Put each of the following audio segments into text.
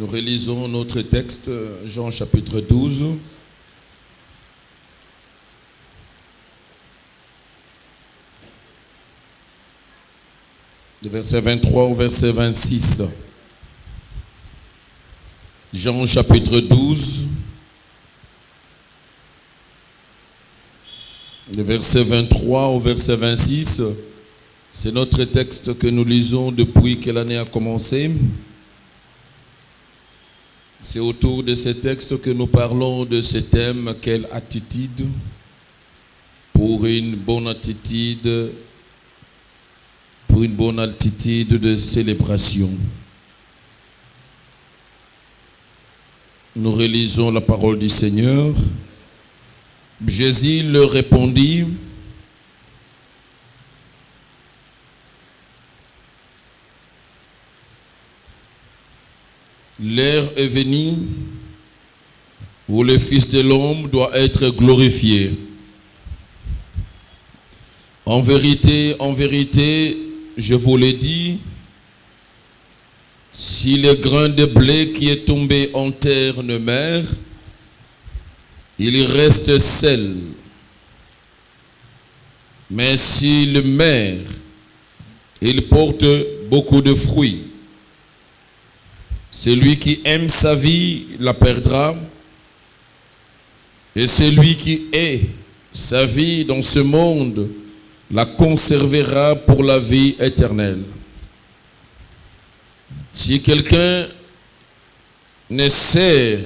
Nous relisons notre texte, Jean chapitre 12. Du verset 23 au verset 26. Jean chapitre 12. Du verset 23 au verset 26. C'est notre texte que nous lisons depuis que l'année a commencé. C'est autour de ce texte que nous parlons de ce thème, quelle attitude pour une bonne attitude de célébration. Nous relisons la parole du Seigneur. Jésus leur répondit: l'heure est venue où le Fils de l'homme doit être glorifié. En vérité, je vous l'ai dit, si le grain de blé qui est tombé en terre ne meurt, il reste seul. Mais s'il meurt, il porte beaucoup de fruits. Celui qui aime sa vie la perdra, et celui qui hait sa vie dans ce monde la conservera pour la vie éternelle. Si quelqu'un me sert,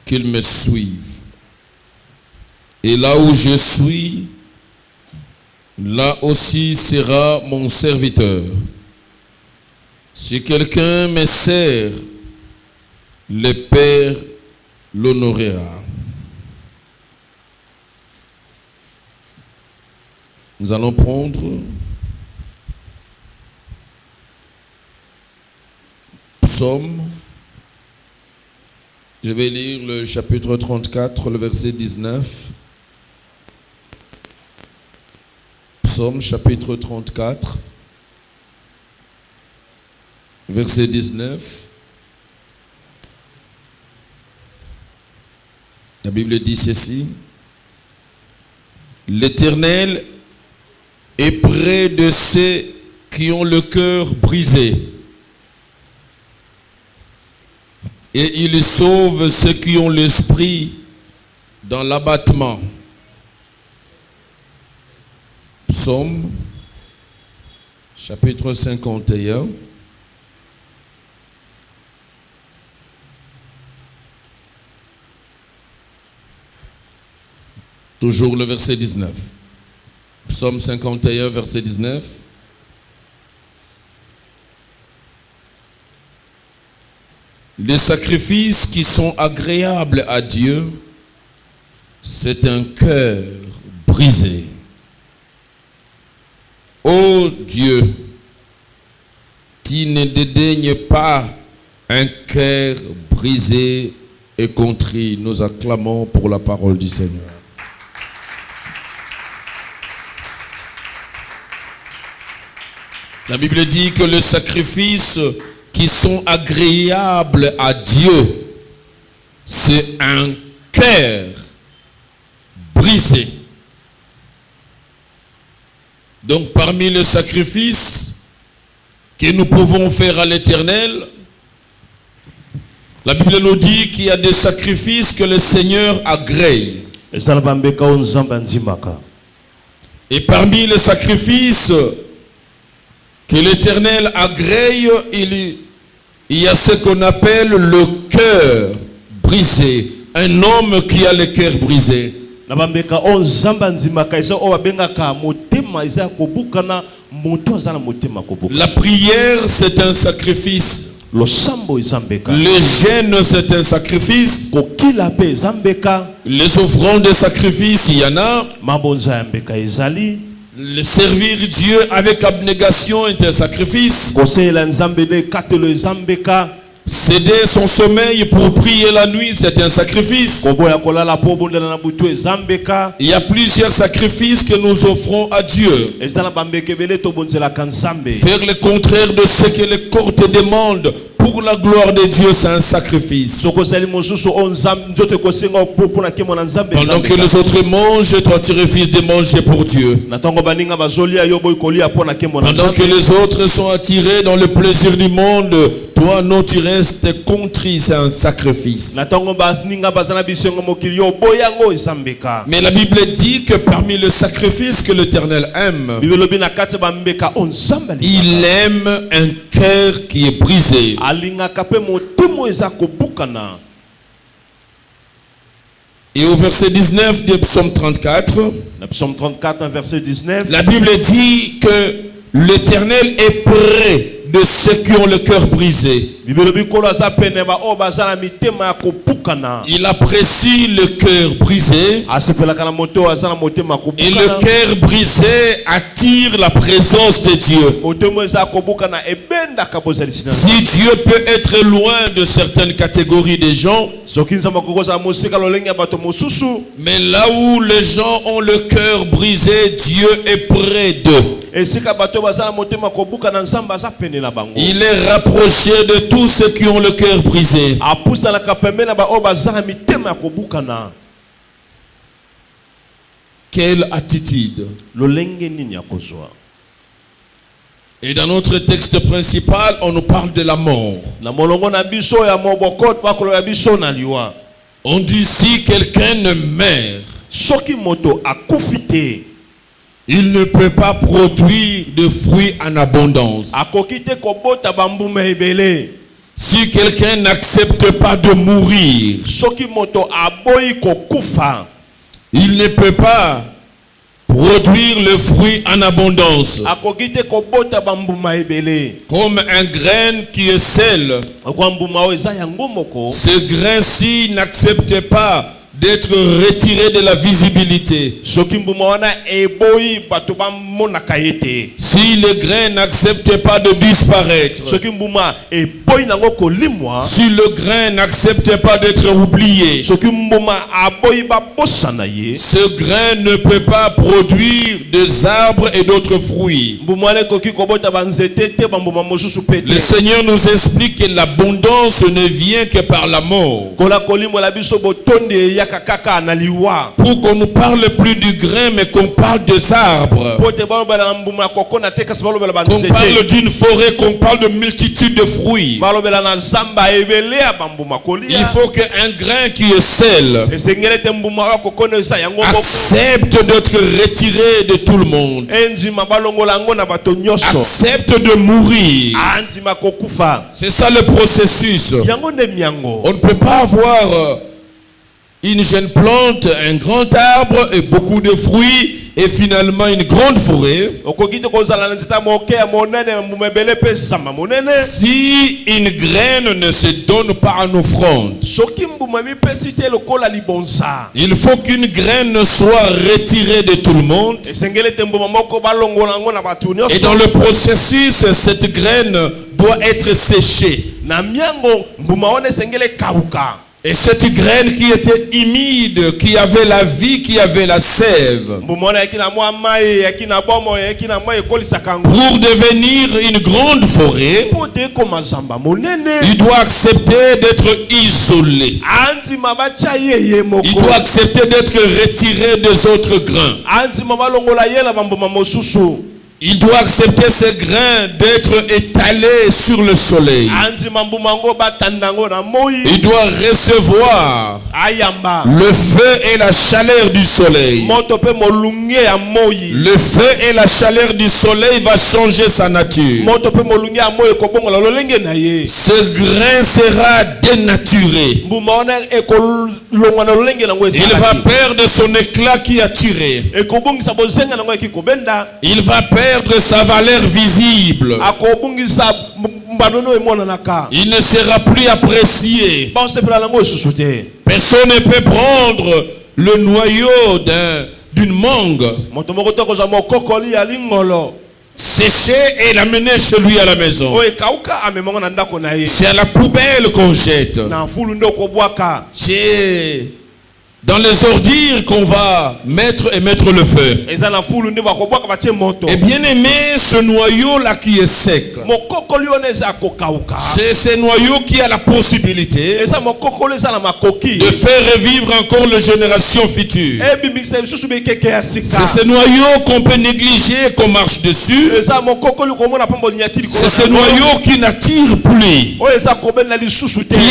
qu'il me suive. Et là où je suis, là aussi sera mon serviteur. Si quelqu'un me sert, le Père l'honorera. Nous allons prendre Psaume. Je vais lire le chapitre 34, le verset 19. Psaume chapitre 34. Verset 19. La Bible dit ceci: l'Éternel est près de ceux qui ont le cœur brisé, et il sauve ceux qui ont l'esprit dans l'abattement. Psaume chapitre 51. Toujours le verset 19. Psaume 51, verset 19. Les sacrifices qui sont agréables à Dieu, c'est un cœur brisé. Ô Dieu, tu ne dédaignes pas un cœur brisé et contrit. Nous acclamons pour la parole du Seigneur. La Bible dit que les sacrifices qui sont agréables à Dieu, c'est un cœur brisé. Donc parmi les sacrifices que nous pouvons faire à l'Éternel, la Bible nous dit qu'il y a des sacrifices que le Seigneur agrée. Et parmi les sacrifices que l'Éternel agrée, il y a ce qu'on appelle le cœur brisé. Un homme qui a le cœur brisé. La prière, c'est un sacrifice. Le jeûne, c'est un sacrifice. Les offrandes de sacrifice, il y en a. Le servir Dieu avec abnégation est un sacrifice. Céder son sommeil pour prier la nuit, c'est un sacrifice. Il y a plusieurs sacrifices que nous offrons à Dieu. Faire le contraire de ce que le corps te demande pour la gloire de Dieu, c'est un sacrifice. Pendant que les autres mangent, toi tu refuses de manger pour Dieu. Pendant que les autres sont attirés dans le plaisir du monde, toi non, tu restes contrit, c'est un sacrifice. Mais la Bible dit que parmi les sacrifices que l'Éternel aime, il aime un cœur qui est brisé. Et au verset 19 du psaume 34, la Bible dit que l'Éternel est près de ceux qui ont le cœur brisé. Il apprécie le cœur brisé. Et le cœur brisé attire la présence de Dieu. Si Dieu peut être loin de certaines catégories de gens, mais là où les gens ont le cœur brisé, Dieu est près d'eux. Il est rapproché de tous ceux qui ont le cœur brisé. Quelle attitude! Et dans notre texte principal, on nous parle de la mort. On dit si quelqu'un ne meurt, il ne peut pas produire de fruits en abondance. Si quelqu'un n'accepte pas de mourir, il ne peut pas produire le fruit en abondance. Comme un grain qui est sel, ce grain-ci n'accepte pas d'être retiré de la visibilité. Si le grain n'accepte pas de disparaître, si le grain n'accepte pas d'être oublié, ce grain ne peut pas produire des arbres et d'autres fruits. Le Seigneur nous explique que l'abondance ne vient que par la mort. Pour qu'on ne parle plus du grain, mais qu'on parle des arbres. Qu'on parle d'une forêt, qu'on parle de multitude de fruits. Il faut qu'un grain qui est sel accepte d'être retiré de tout le monde. Accepte de mourir. C'est ça le processus. On ne peut pas avoir une jeune plante, un grand arbre et beaucoup de fruits et finalement une grande forêt. Si une graine ne se donne pas en offrande, il faut qu'une graine soit retirée de tout le monde. Et dans le processus, cette graine doit être séchée. Et cette graine qui était humide, qui avait la vie, qui avait la sève, pour devenir une grande forêt, il doit accepter d'être isolé. Il doit accepter d'être retiré des autres grains. Il doit accepter ce grain d'être étalé sur le soleil. Il doit recevoir le feu et la chaleur du soleil. Le feu et la chaleur du soleil va changer sa nature. Ce grain sera dénaturé. Il va perdre son éclat qui a tiré. Il va perdre sa valeur visible. Il ne sera plus apprécié. Personne ne peut prendre le noyau d'une mangue. sécher et l'amener chez lui à la maison. C'est à la poubelle qu'on jette. C'est dans les ordures qu'on va mettre le feu. Et bien aimé, ce noyau-là qui est sec, c'est ce noyau qui a la possibilité de faire revivre encore les générations futures. C'est ce noyau qu'on peut négliger, qu'on marche dessus. C'est ce noyau qui n'attire plus, qui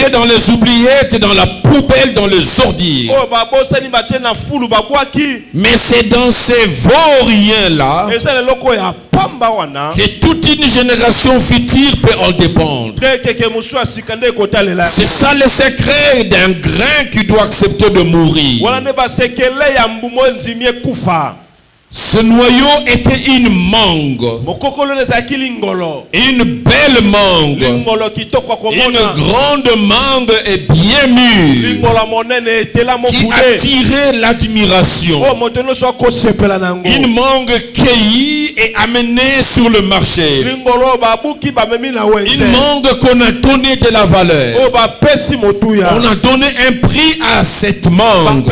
est dans les oubliettes, dans la poubelle, dans les ordures. Mais c'est dans ces vauriens-là que toute une génération future peut en dépendre. C'est ça le secret d'un grain qui doit accepter de mourir. Ce noyau était une mangue, une belle mangue, une grande mangue et bien mûre, qui attirait l'admiration. Une mangue cueillie et amenée sur le marché. Une mangue qu'on a donné de la valeur. On a donné un prix à cette mangue.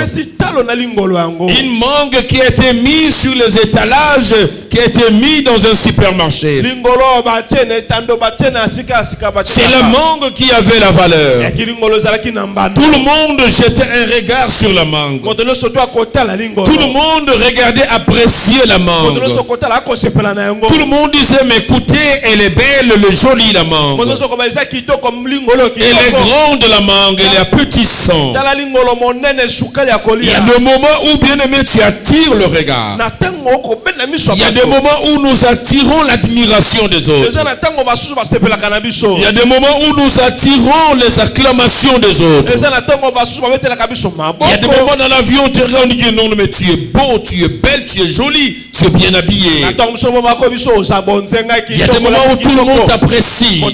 Une mangue qui a été mise sur les étalages, qui a été mis dans un supermarché. C'est la mangue qui avait la valeur. Tout le monde jetait un regard sur la mangue. Tout le monde regardait, appréciait la mangue. Tout le monde disait, mais écoutez, elle est belle, elle est jolie la mangue. Elle est grande la mangue, elle est appétissante. Il y a des moments où, bien aimé, tu attires le regard. Il y a des moments où nous attirons l'admiration des autres. Il y a des moments où nous attirons les acclamations des autres. Il y a des moments dans la vie où on te regarde, on dit non, mais tu es beau, tu es belle, tu es jolie, tu es bien habillé. Il y a des moments où tout le monde t'apprécie. Il y a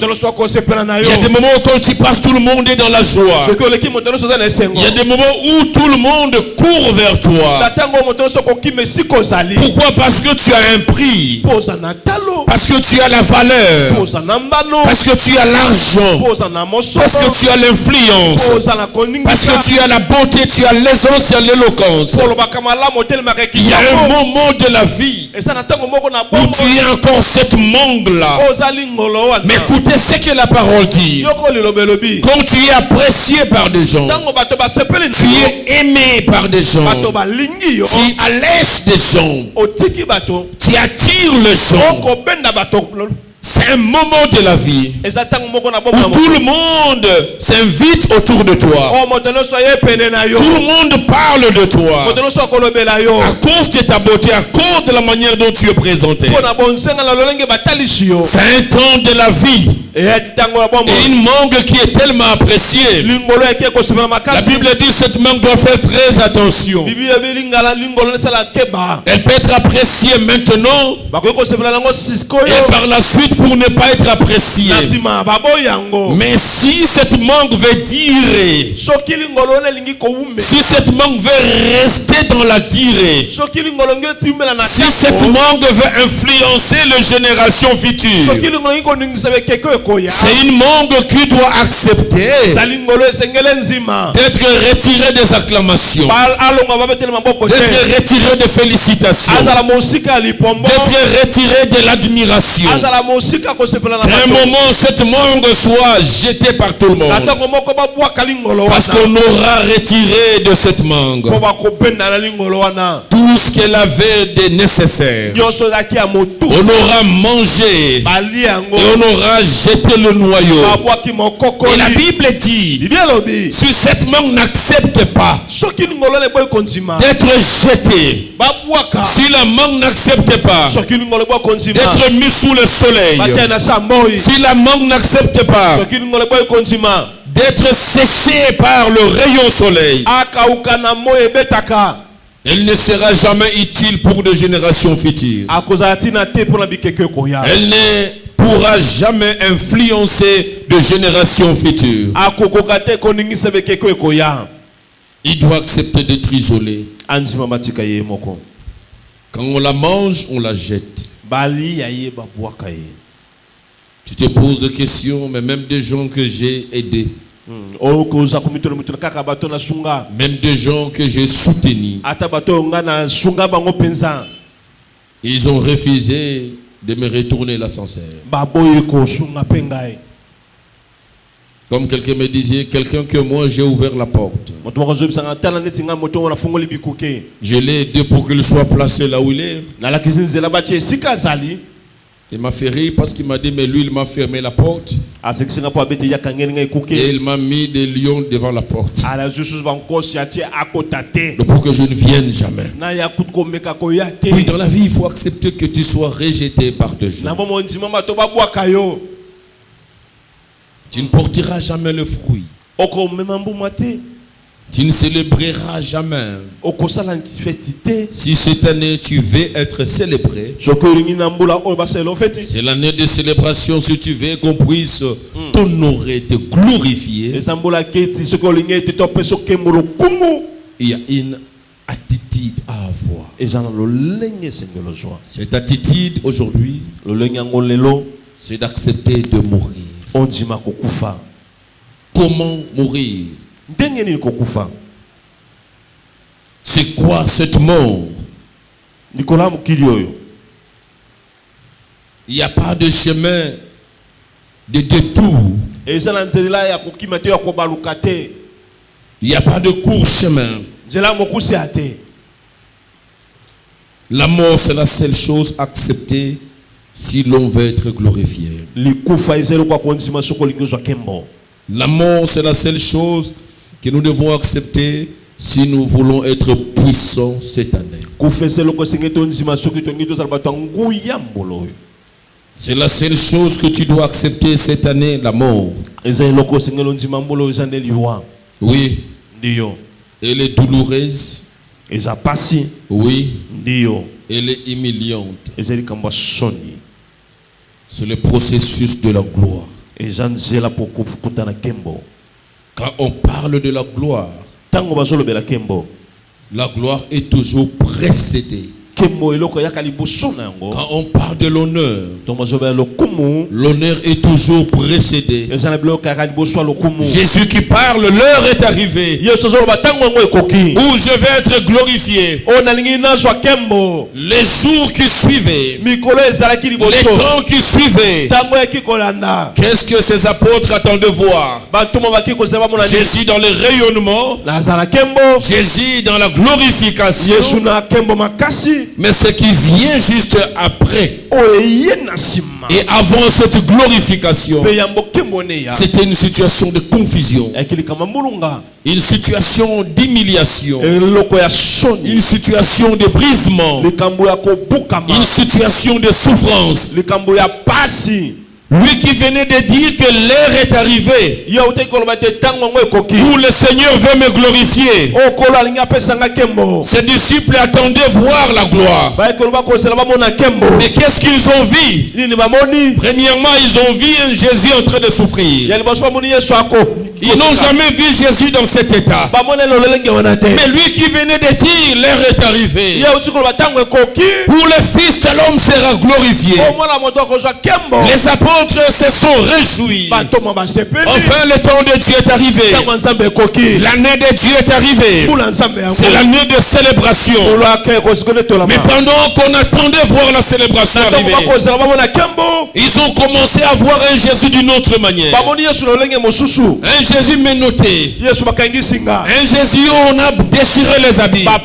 des moments où quand tu passes, tout le monde est dans la joie. Il y a des moments où tout le monde court vers toi. Pourquoi? Parce que tu as un prix. Parce que tu as la valeur. Parce que tu as l'argent. Parce que tu as l'influence. Parce que tu as la beauté, tu as l'aisance, tu as l'éloquence. Il y a un moment de la vie où tu es encore cette mangue-là. Mais écoutez ce que la parole dit. Quand tu es apprécié par des gens, tu es aimé par des gens, tu allèges des gens, tu attires les gens. C'est un moment de la vie où tout le monde s'invite autour de toi. Tout le monde parle de toi à cause de ta beauté, à cause de la manière dont tu es présenté. C'est un temps de la vie et une mangue qui est tellement appréciée. La Bible dit que cette mangue doit faire très attention. Elle peut être appréciée maintenant et par la suite pour ne pas être appréciée. Mais si cette mangue veut durer, si cette mangue veut rester dans la durée, si cette mangue veut influencer les générations futures, c'est une mangue qui doit accepter d'être retirée des acclamations, d'être retirée des félicitations, d'être retirée de l'admiration. Un moment, cette mangue soit jetée par tout le monde. Parce qu'on aura retiré de cette mangue tout ce qu'elle avait de nécessaire. On aura mangé et on aura jeté le noyau. Et la Bible dit, si cette mangue n'accepte pas d'être jetée, si la mangue n'accepte pas d'être mise sous le soleil, si la mangue n'accepte pas d'être séchée par le rayon soleil, elle ne sera jamais utile pour des générations futures. Elle ne pourra jamais influencer de générations futures. Il doit accepter d'être isolé. Quand on la mange, on la jette. Tu te poses des questions, mais même des gens que j'ai aidés, même des gens que j'ai soutenus, ils ont refusé de me retourner l'ascenseur. Comme quelqu'un me disait, quelqu'un que moi j'ai ouvert la porte. Je l'ai aidé pour qu'il soit placé là où il est. Il m'a fait rire parce qu'il m'a dit, mais lui il m'a fermé la porte. Et il m'a mis des lions devant la porte. Pour que je ne vienne jamais. Oui, dans la vie, il faut accepter que tu sois rejeté par des gens. Tu ne porteras jamais le fruit. Tu ne célébreras jamais. Si cette année tu veux être célébré, c'est l'année de célébration. Si tu veux qu'on puisse t'honorer, te glorifier, il y a une attitude à avoir. Cette attitude aujourd'hui, c'est d'accepter de mourir. Comment mourir? C'est quoi cette mort? Il n'y a pas de chemin de détour. Il n'y a pas de court chemin. La mort, c'est la seule chose acceptée si l'on veut être glorifié. La mort, c'est la seule chose que nous devons accepter si nous voulons être puissants cette année. C'est la seule chose que tu dois accepter cette année, la mort. Oui. Elle est douloureuse. Oui. Elle est humiliante. C'est le processus de la gloire. Quand on parle de la gloire est toujours précédée. Quand on parle de l'honneur, l'honneur est toujours précédé. Jésus qui parle, l'heure est arrivée où je vais être glorifié. Les jours qui suivaient, les temps qui suivaient, qu'est-ce que ces apôtres attendent de voir? Jésus dans le rayonnement, Jésus dans la glorification. Mais ce qui vient juste après et avant cette glorification, c'était une situation de confusion, une situation d'humiliation, une situation de brisement, une situation de souffrance. Lui qui venait de dire que l'heure est arrivée où le Seigneur veut me glorifier. Ses disciples attendaient voir la gloire. Mais qu'est-ce qu'ils ont vu? Premièrement, ils ont vu un Jésus en train de souffrir. Ils n'ont jamais vu Jésus dans cet état. Mais lui qui venait de dire l'heure est arrivée où le Fils de l'homme sera glorifié. Les apôtres se sont réjouis. Enfin, le temps de Dieu est arrivé. L'année de Dieu est arrivée. C'est l'année de célébration. Mais pendant qu'on attendait voir la célébration arriver, ils ont commencé à voir un Jésus d'une autre manière. Un Jésus menotté. Un Jésus où on a déchiré les habits. Un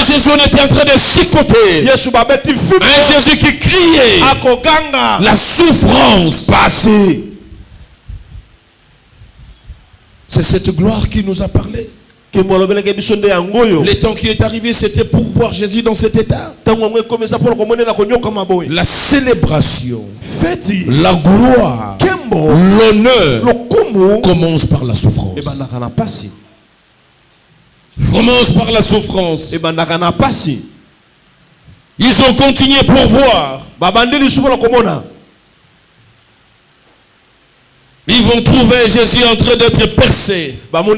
Jésus où on était en train de chicoter. Un Jésus qui criait la souffrance. C'est cette gloire qui nous a parlé. Le temps qui est arrivé, c'était pour voir Jésus dans cet état. La célébration, la gloire, l'honneur commence par la souffrance. Commence par la souffrance. Ils ont continué pour voir. Ils vont trouver Jésus en train d'être percé, en train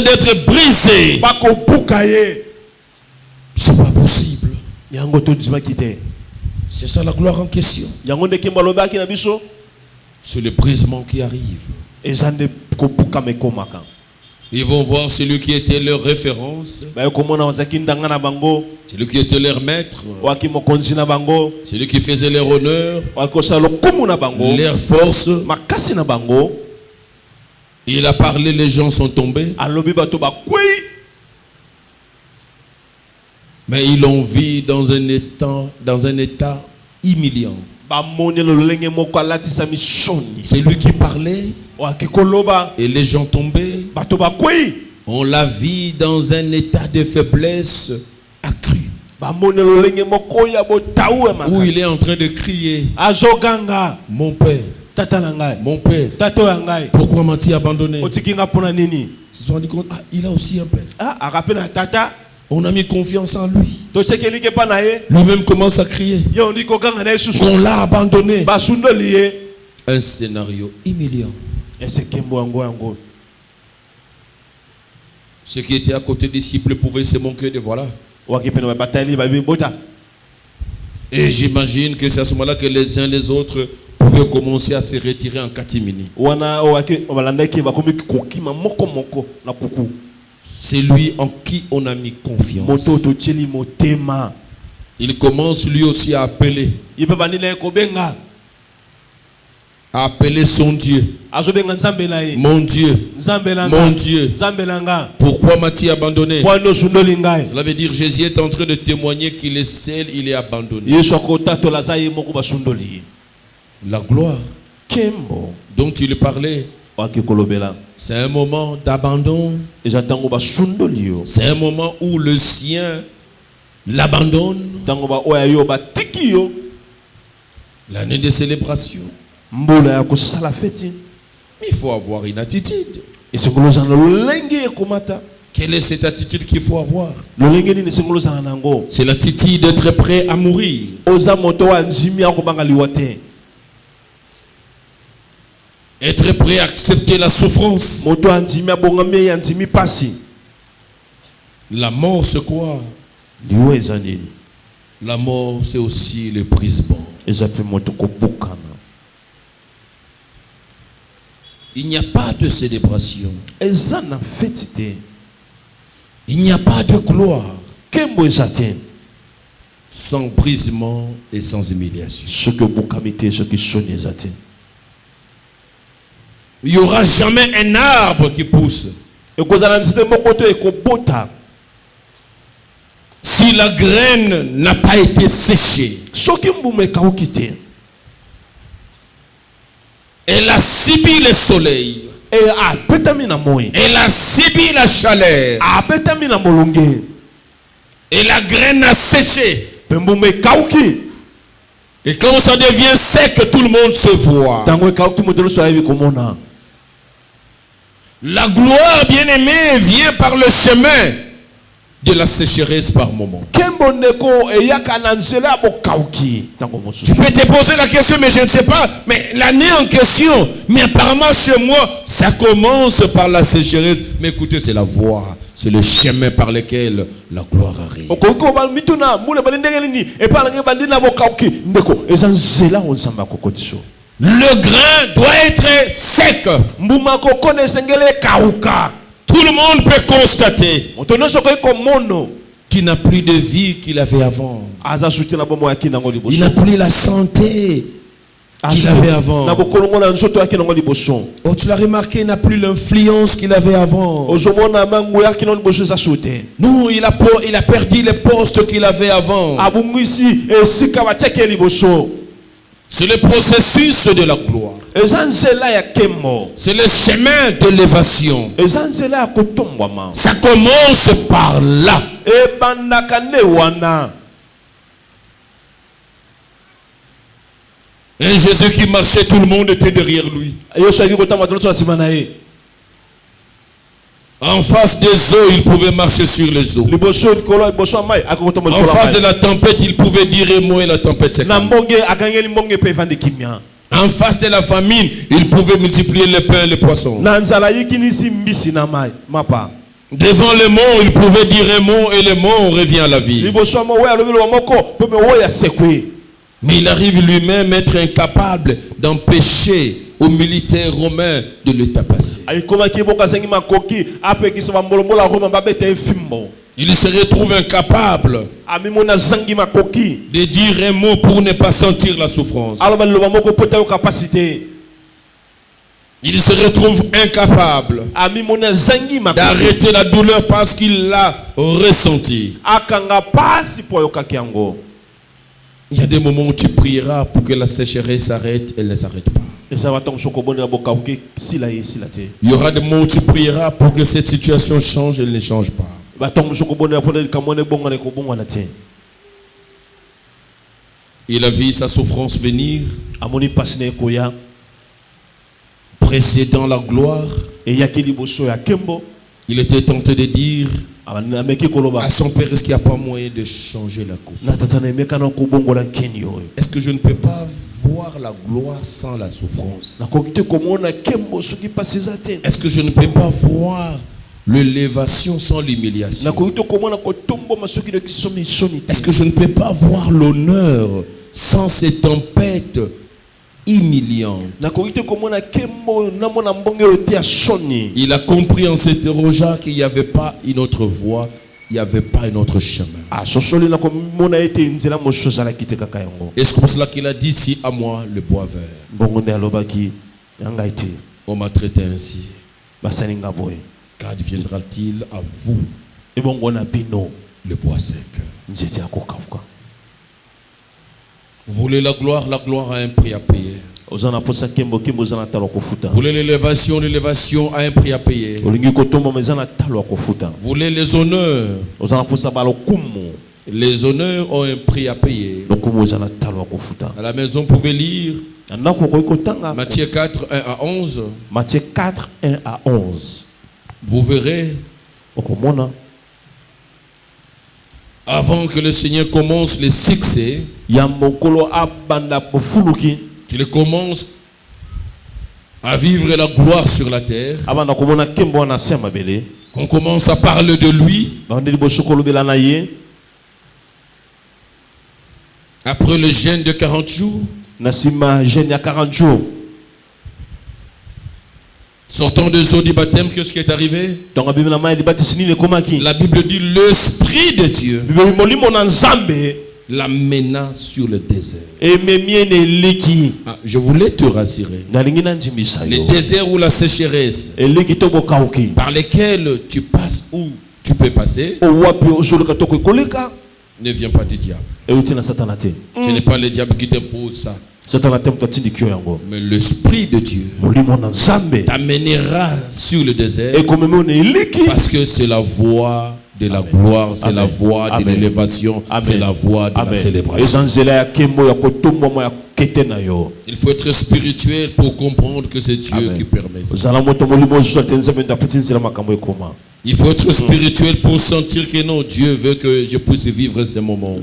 d'être brisé. C'est pas possible. C'est ça la gloire en question. C'est le brisement qui arrive. Ils vont voir celui qui était leur référence, celui qui était leur maître, celui qui faisait leur honneur, leur force. Il a parlé, les gens sont tombés. Mais ils l'ont vu dans un état humiliant. C'est lui qui parlait et les gens tombaient. On l'a vu dans un état de faiblesse accru, où il est en train de crier: mon père, mon père, pourquoi m'as-tu abandonné? Ils se sont rendus compte, il a aussi un père. On a mis confiance en lui. Lui-même commence à crier qu'on l'a abandonné. Un scénario humiliant. Ceux qui étaient à côté des disciples pouvaient se moquer de voilà. Et j'imagine que c'est à ce moment-là que les uns les autres pouvaient commencer à se retirer en catimini. C'est lui en qui on a mis confiance. Il commence lui aussi à appeler. À appeler son Dieu. Mon Dieu. Mon Dieu. Pourquoi m'as-tu abandonné? Cela veut dire Jésus est en train de témoigner qu'il est seul, il est abandonné. La gloire dont il parlait, c'est un moment d'abandon. C'est un moment où le sien l'abandonne. L'année de célébration. Il faut avoir une attitude. Quelle est cette attitude qu'il faut avoir? C'est l'attitude d'être prêt à mourir. Être prêt à accepter la souffrance. La mort, c'est quoi? La mort, c'est aussi le brisement. Il n'y a pas de célébration. Il n'y a pas de gloire sans brisement et sans humiliation. Il n'y aura jamais un arbre qui pousse si la graine n'a pas été séchée. Elle a subi le soleil. Elle a subi la chaleur. Et la graine a séché. Et quand ça devient sec, tout le monde se voit. La gloire, bien-aimée, vient par le chemin de la sécheresse par moment. Tu peux te poser la question, mais je ne sais pas, mais l'année en question, mais apparemment chez moi, ça commence par la sécheresse. Mais écoutez, c'est la voie, c'est le chemin par lequel la gloire arrive. Le grain doit être sec. Tout le monde peut constater qu'il n'a plus de vie qu'il avait avant. Il n'a plus la santé qu'il avait avant. Oh, tu l'as remarqué, il n'a plus l'influence qu'il avait avant. Non, il a perdu les postes qu'il avait avant. C'est le processus de la gloire. C'est le chemin de l'élévation. Ça commence par là. Un Jésus qui marchait, tout le monde était derrière lui. En face des eaux, il pouvait marcher sur les eaux. En face de la tempête, il pouvait dire un mot et la tempête s'est calmée. En face de la famine, il pouvait multiplier les pains et les poissons. Devant les mots, il pouvait dire un mot et le mot revient à la vie. Mais il arrive lui-même à être incapable d'empêcher aux militaires romains de le tapasser. Il se retrouve incapable de dire un mot pour ne pas sentir la souffrance. Il se retrouve incapable d'arrêter la douleur parce qu'il l'a ressenti. Il y a des moments où tu prieras pour que la sécheresse s'arrête, elle ne s'arrête pas. Il y aura des moments où tu prieras pour que cette situation change, elle ne change pas. Il a vu sa souffrance venir, précédant la gloire. Il était tenté de dire à son père, est-ce qu'il n'y a pas moyen de changer la coupe? Est-ce que je ne peux pas voir la gloire sans la souffrance? Est-ce que je ne peux pas voir l'élévation sans l'humiliation? Est-ce que je ne peux pas voir l'honneur sans ces tempêtes humiliantes? Il a compris en s'interrogeant qu'il n'y avait pas une autre voie, il n'y avait pas un autre chemin. Et c'est comme cela qu'il a dit, si à moi le bois vert. On m'a traité ainsi. Qu'adviendra-t-il à vous, le bois sec? Vous voulez la gloire a un prix à payer. Vous voulez l'élévation a un prix à payer. Vous voulez les honneurs ont un prix à payer. À la maison, vous pouvez lire Matthieu 4, 1 à 11. Matthieu 4, 1 à 11. Vous verrez, avant que le Seigneur commence les succès, qu'il commence à vivre la gloire sur la terre, qu'on commence à parler de lui, après le jeûne de 40 jours, sortant des eaux du baptême, qu'est-ce qui est arrivé? La Bible dit l'Esprit de Dieu l'amena sur le désert. Je voulais te rassurer. Le désert ou la sécheresse par lesquels tu passes ou tu peux passer ne vient pas du diable. Ce n'est pas le diable qui t'impose ça. Mais l'Esprit de Dieu t'amènera sur le désert parce que c'est la voie de la gloire, c'est la voie de l'élévation, c'est la voie de la célébration. Il faut être spirituel pour comprendre que c'est Dieu qui permet ça. Il faut être spirituel pour sentir que non, Dieu veut que je puisse vivre ces moments.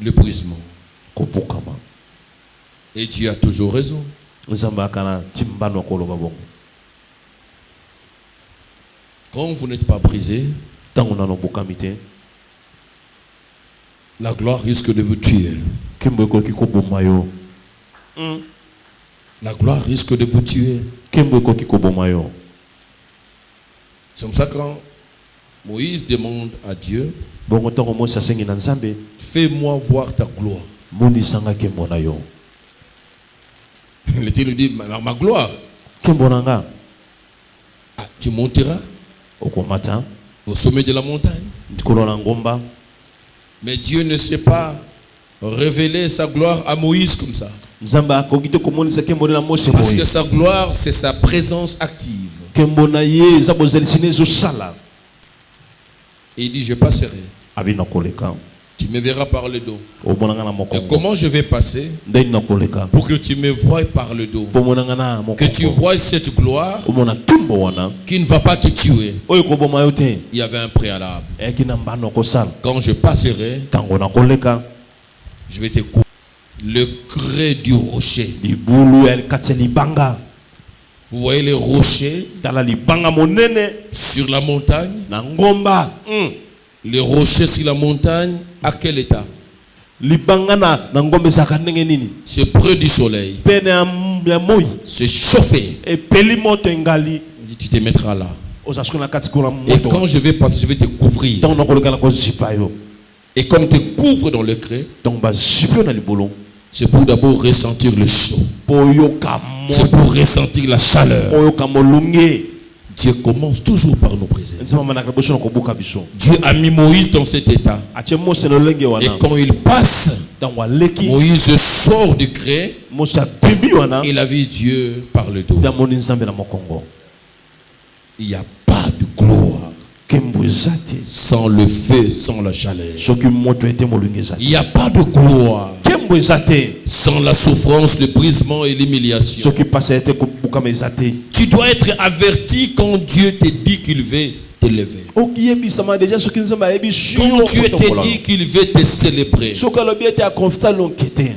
L'épuisement. Et Dieu a toujours raison. Quand vous n'êtes pas brisé, la gloire risque de vous tuer. La gloire risque de vous tuer. C'est comme ça quand Moïse demande à Dieu, fais-moi voir ta gloire. Il lui dit, ma gloire, tu monteras au sommet de la montagne. Mais Dieu ne sait pas révéler sa gloire à Moïse comme ça. Parce que sa gloire, c'est sa présence active. Et il dit, je passerai. Tu me verras par le dos. Et comment je vais passer pour que tu me voies par le dos? Que tu vois cette gloire qui ne va pas te tuer. Il y avait un préalable. Quand je passerai, je vais te couper le creux du rocher. Vous voyez les rochers tala libanga monene sur la montagne. na ngomba. Les rochers sur la montagne, à quel état? Libanga na ngombe saka ndenge nini? C'est près du soleil. Pene ya moi. C'est chauffé. Et peli moto ngali. Il dit, tu te mettras là. Osasukuna katikula Et moto. quand je vais passer, je vais te couvrir. Tant na koleka ko zipa yo. Et comme te couvre dans le creux, Donc ba zipa na libolo. c'est pour d'abord ressentir le chaud. Poyoka C'est pour ressentir la chaleur. Poyoka molunge. Dieu commence toujours par nous préserver. Nzama manaka boso na kobuka biso. Dieu a mis Moïse dans cet état. Atie Mose no lenge Et wana. quand il passe, Dans waleki Moïse sort du creux. Mose bibi wana. Il a vu Dieu par le dos. Ya moni nzambe na mokongo. Il n'y a pas de gloire Kembo zate. sans le feu, sans la chaleur. Soki moto ete molunge zate. Il n'y a pas de gloire Kembo zate. sans la souffrance, le brisement et l'humiliation. Soki passe ete kobuka mezate. Tu dois être averti quand Dieu te dit qu'il veut t'élever. Okiyebisama déjà soki nzambe ayebi Quand Dieu te dit qu'il veut te célébrer. soki alobi ete akonfita lonkete.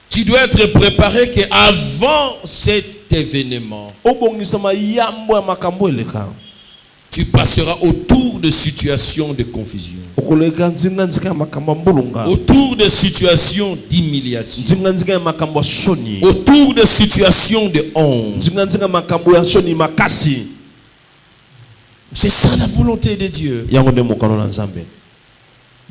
Tu dois être préparé qu'avant cet événement, Obongisama yambo ya makambo eleka. tu passeras autour de situations de confusion, Okoleka nzinga nzika ya makambo mbulunga. autour de situations d'humiliation, Nzinga nzika ya makambo soni. autour de situations de honte. Nzinga nzika ya makambo ya soni makasi. C'est ça la volonté de Dieu. Yango nde mokano na nzambe.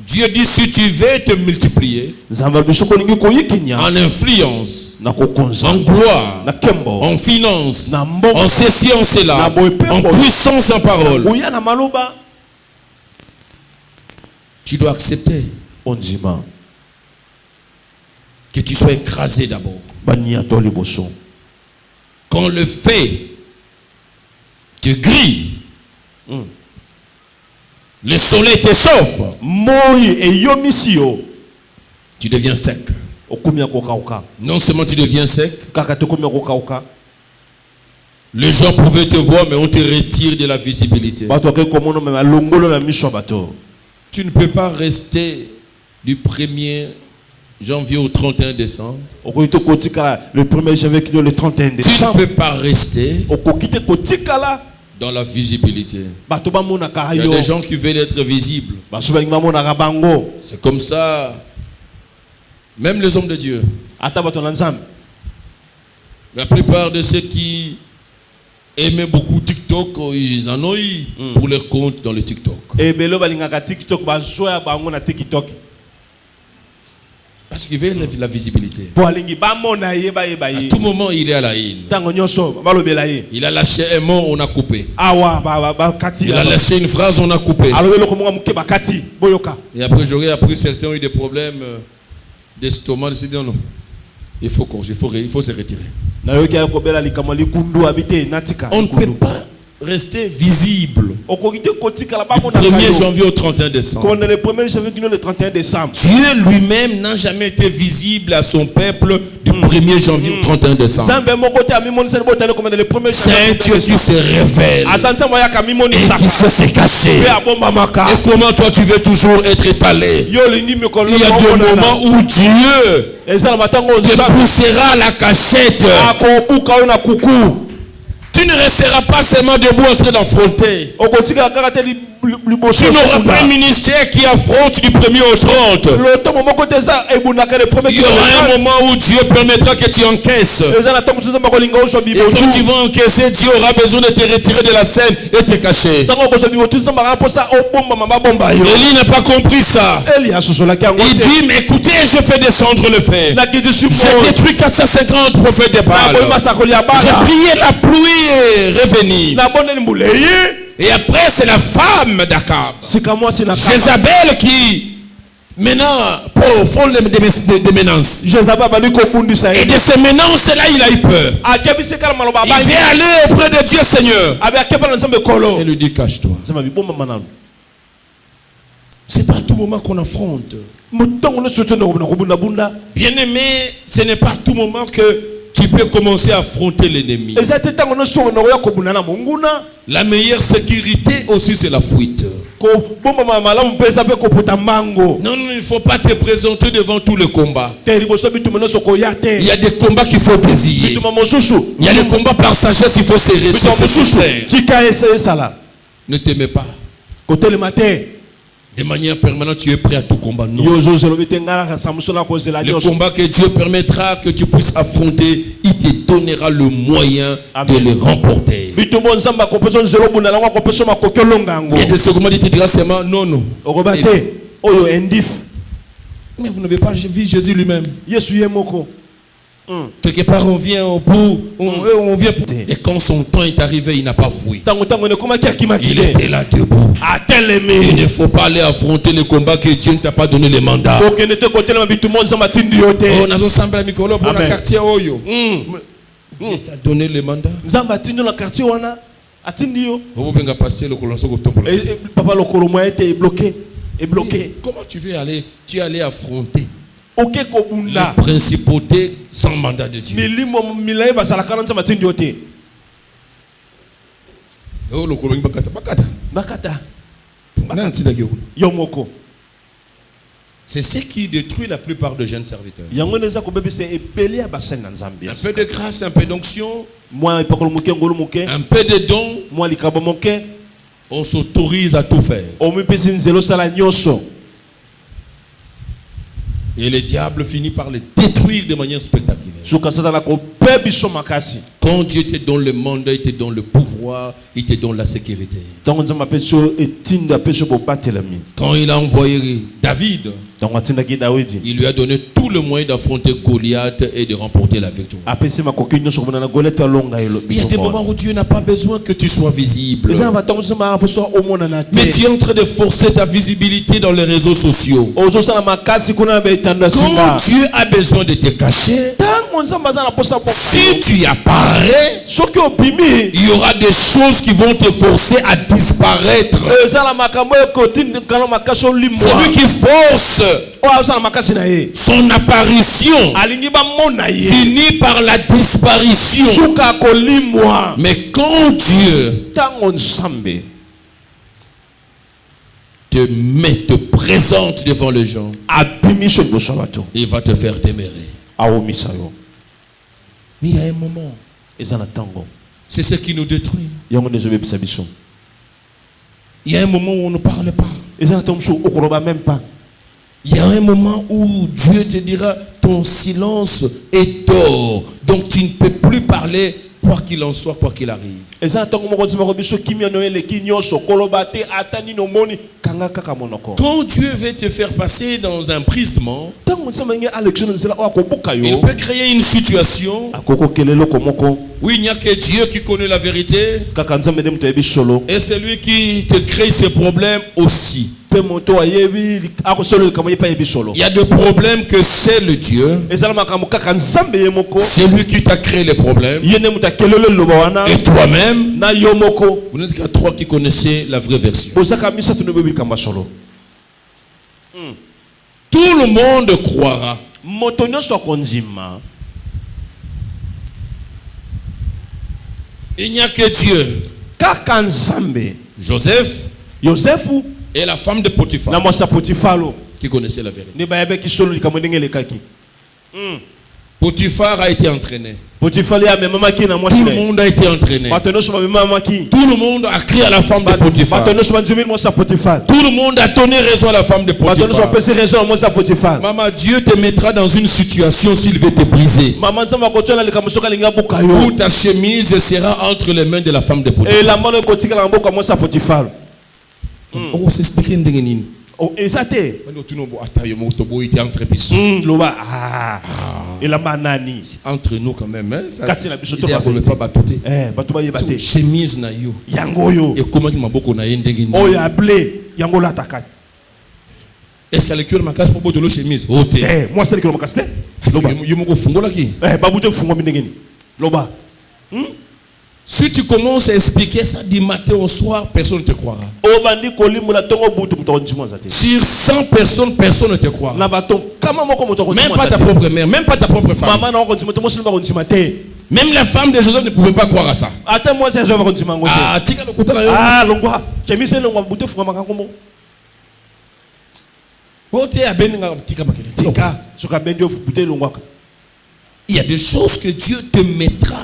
Dieu dit si tu veux te multiplier Nzambe bisoko ningi koyikinya en influence, na kokonza. en gloire, Na kembo. en finance, Na mbongo. en ceci, en cela, en puissance, en parole, Oya na maloba. tu dois accepter Onzima. que tu sois écrasé d'abord. Bania to liboso. Quand le fait te grille, le soleil te chauffe, Moi e yomisio. tu deviens sec. Okumia kokauka. Non seulement tu deviens sec, Kaka te kumia kokauka. les gens pouvaient te voir, mais on te retire de la visibilité. Bato ke komono me longolo na miso bato. Tu ne peux pas rester du 1er janvier au 31 décembre. Okoito kotika le 1er janvier kino le 31 Tu décembre. ne peux pas rester Okokite kotika la dans la visibilité. bato bamona ka Il y a yo. des gens qui veulent être visibles. Baso ba ngimamona ka bango. C'est comme ça. Même les hommes de Dieu. Ata bato na nzambe. La plupart de ceux qui aimaient beaucoup TikTok, ils en ont eu pour leur compte dans le TikTok. E belo balingaka TikTok bazoya bango na TikTok. Parce qu'il veut la visibilité. Po alingi bamona yeba yeba À ye. tout moment, il est à la haine. Tango nyonso balobela ye. Il a lâché un mot, on a coupé. Awa ba kati. Il a lâché une phrase, on a coupé. Alobelo ko monga muke bakati boyoka. Et après, j'aurais appris certains ont eu des problèmes d'estomac. Ils se disent non, non, il faut se retirer. Na yoki ya ko bela likama likundu abite natika. On ne peut pas rester visible Okokite kotika la du bamona. 1er janvier au 31 décembre. Quand on est le 1er janvier kino le 31 décembre. Dieu lui-même n'a jamais été visible à son peuple du 1er janvier au 31 décembre. Zambe moko te amimoni sene botale comme le 1er C'est janvier. un Dieu qui se révèle Azanza moya kamimoni et saka. qui sait se cacher. Pe abomba maka. Et comment toi tu veux toujours être étalé? Yo lingi mikolo. Il y a des moments où Dieu Ezala matango te nzambe. poussera à la cachette. Akobuka ona kuku. Tu ne resteras pas seulement debout en train d'affronter. Okotika kaka te liboso. Tu n'auras pas un ministère qui affronte du 1er au 30. Le temps moko te ça ebunaka le 1er. Il y aura un moment où Dieu permettra que tu encaisses. Ezala tango nzambe kolinga oso Et bibotu. quand tu vas encaisser, Dieu aura besoin de te retirer de la scène et te cacher. Tango koso bibotu nzambe raposa obomba mama bomba yo. Élie n'a pas compris ça. Elia sosolaki yango Il te. dit, mais écoutez, je fais descendre le fer. Na kiti J'ai support. détruit 450 prophètes de Baal. Na koyeba sakoli ya J'ai bala. prié la pluie est revenue. Na bonne mbuleye. Et après, c'est la femme d'Akab, Sika moi c'est na Jézabel, qui maintenant font des menaces. Jezabel bali ko bundisa Et ye. de ces menaces-là, il a eu peur. Akebise kala maloba Il ba. veut aller auprès de Dieu, Seigneur. Abi akeba na nzambe Et kolo. lui dit, cache-toi. Nzambe bibomba manano. C'est pas à tout moment qu'on affronte. Mutongo no soto no bunda bunda. Bien-aimé, ce n'est pas à tout moment que tu peux commencer à affronter l'ennemi. Ezate tango no so no ya ko bunda na munguna. La meilleure sécurité aussi, c'est la fuite. Non, il ne faut pas te présenter devant tout le combat. Il y a des combats qu'il faut dévier. Il y a des combats par sagesse, il faut se faire. Ne t'aimez pas. De manière permanente, tu es prêt à tout combat. Non. Le combat que Dieu permettra que tu puisses affronter, il te donnera le moyen de le remporter. Il y a des secondes qui te diront seulement non, non. Mais vous n'avez pas vu Jésus lui-même. Quelque part on vient au bout, on vient pour... Et quand son temps est arrivé, il n'a pas fui. Il était là debout. Il ne faut pas aller affronter le combat que Dieu ne t'a pas donné le mandat. Oh, on a ensemble à Mikolo pour la quartier Oyo. Dieu t'a donné le mandat. Comment tu veux aller? Tu es allé affronter les principautés sans mandat de Dieu. C'est ce qui détruit la plupart des jeunes serviteurs. Un peu de grâce, un peu d'onction, un peu de dons, on s'autorise à tout faire. Et le diable finit par le détruire de manière spectaculaire. Quand Dieu te donne le mandat, il te donne le pouvoir, il te donne la sécurité. Quand il a envoyé David, il lui a donné tout le moyen d'affronter Goliath et de remporter la victoire. Il y a des moments où Dieu n'a pas besoin que tu sois visible. Mais tu es en train de forcer ta visibilité dans les réseaux sociaux. Quand Dieu a besoin de te cacher, si tu apparais, il y aura des choses qui vont te forcer à disparaître. Celui qui force son apparition finit par la disparition. Mais quand Dieu te présente devant les gens, il va te faire demeurer. Mais il y a un moment, c'est ce qui nous détruit. Il y a un moment où on ne parle pas. Il y a un moment où Dieu te dira, ton silence est d'or. Donc tu ne peux plus parler, quoi qu'il en soit, quoi qu'il arrive. Quand Dieu veut te faire passer dans un prisme, il peut créer une situation où il n'y a que Dieu qui connaît la vérité, et c'est lui qui te crée ces problèmes aussi. Il y a des problèmes que c'est le Dieu. C'est lui qui t'a créé les problèmes. Et toi-même, vous n'êtes qu'à trois qui connaissez la vraie version. Tout le monde croira. Il n'y a que Dieu. Joseph et la femme de Potiphar qui connaissait la vérité. Potiphar a été entraîné. Tout le monde a été entraîné. Tout le monde a crié à la femme de Potiphar. Tout le monde a donné raison à la femme de Potiphar. Maman, Dieu te mettra dans une situation s'il veut te briser. Où ta chemise sera entre les mains de la femme de Potiphar. Oh, c'est expliqué une oh, et ça t'est. Entre nous quand même, hein? Ça, chemise na yo. Et comment il m'a beaucoup na yendegini. Oh ya blé, yango la takat. Est-ce qu'elle est cure ma casse pour boire de l'eau chemise? Oh t'es. Moi c'est que ma casse t'es. Loba. Yomoko fungo la ki. Babute fungo mindegini. Loba. Si tu commences à expliquer ça du matin au soir, personne ne te croira. Sur 100 personnes, personne ne te croira. Même pas ta propre mère, même pas ta propre femme. Même la femme de Joseph ne pouvait pas croire à ça. Attends moi c'est Joseph konti mango. Ah, tika lokutana yo. Ah longwa. Chemise longwa bute funga makango. Ote abenga tika makele. Tika soka bendio bute longwa. Il y a des choses que Dieu te mettra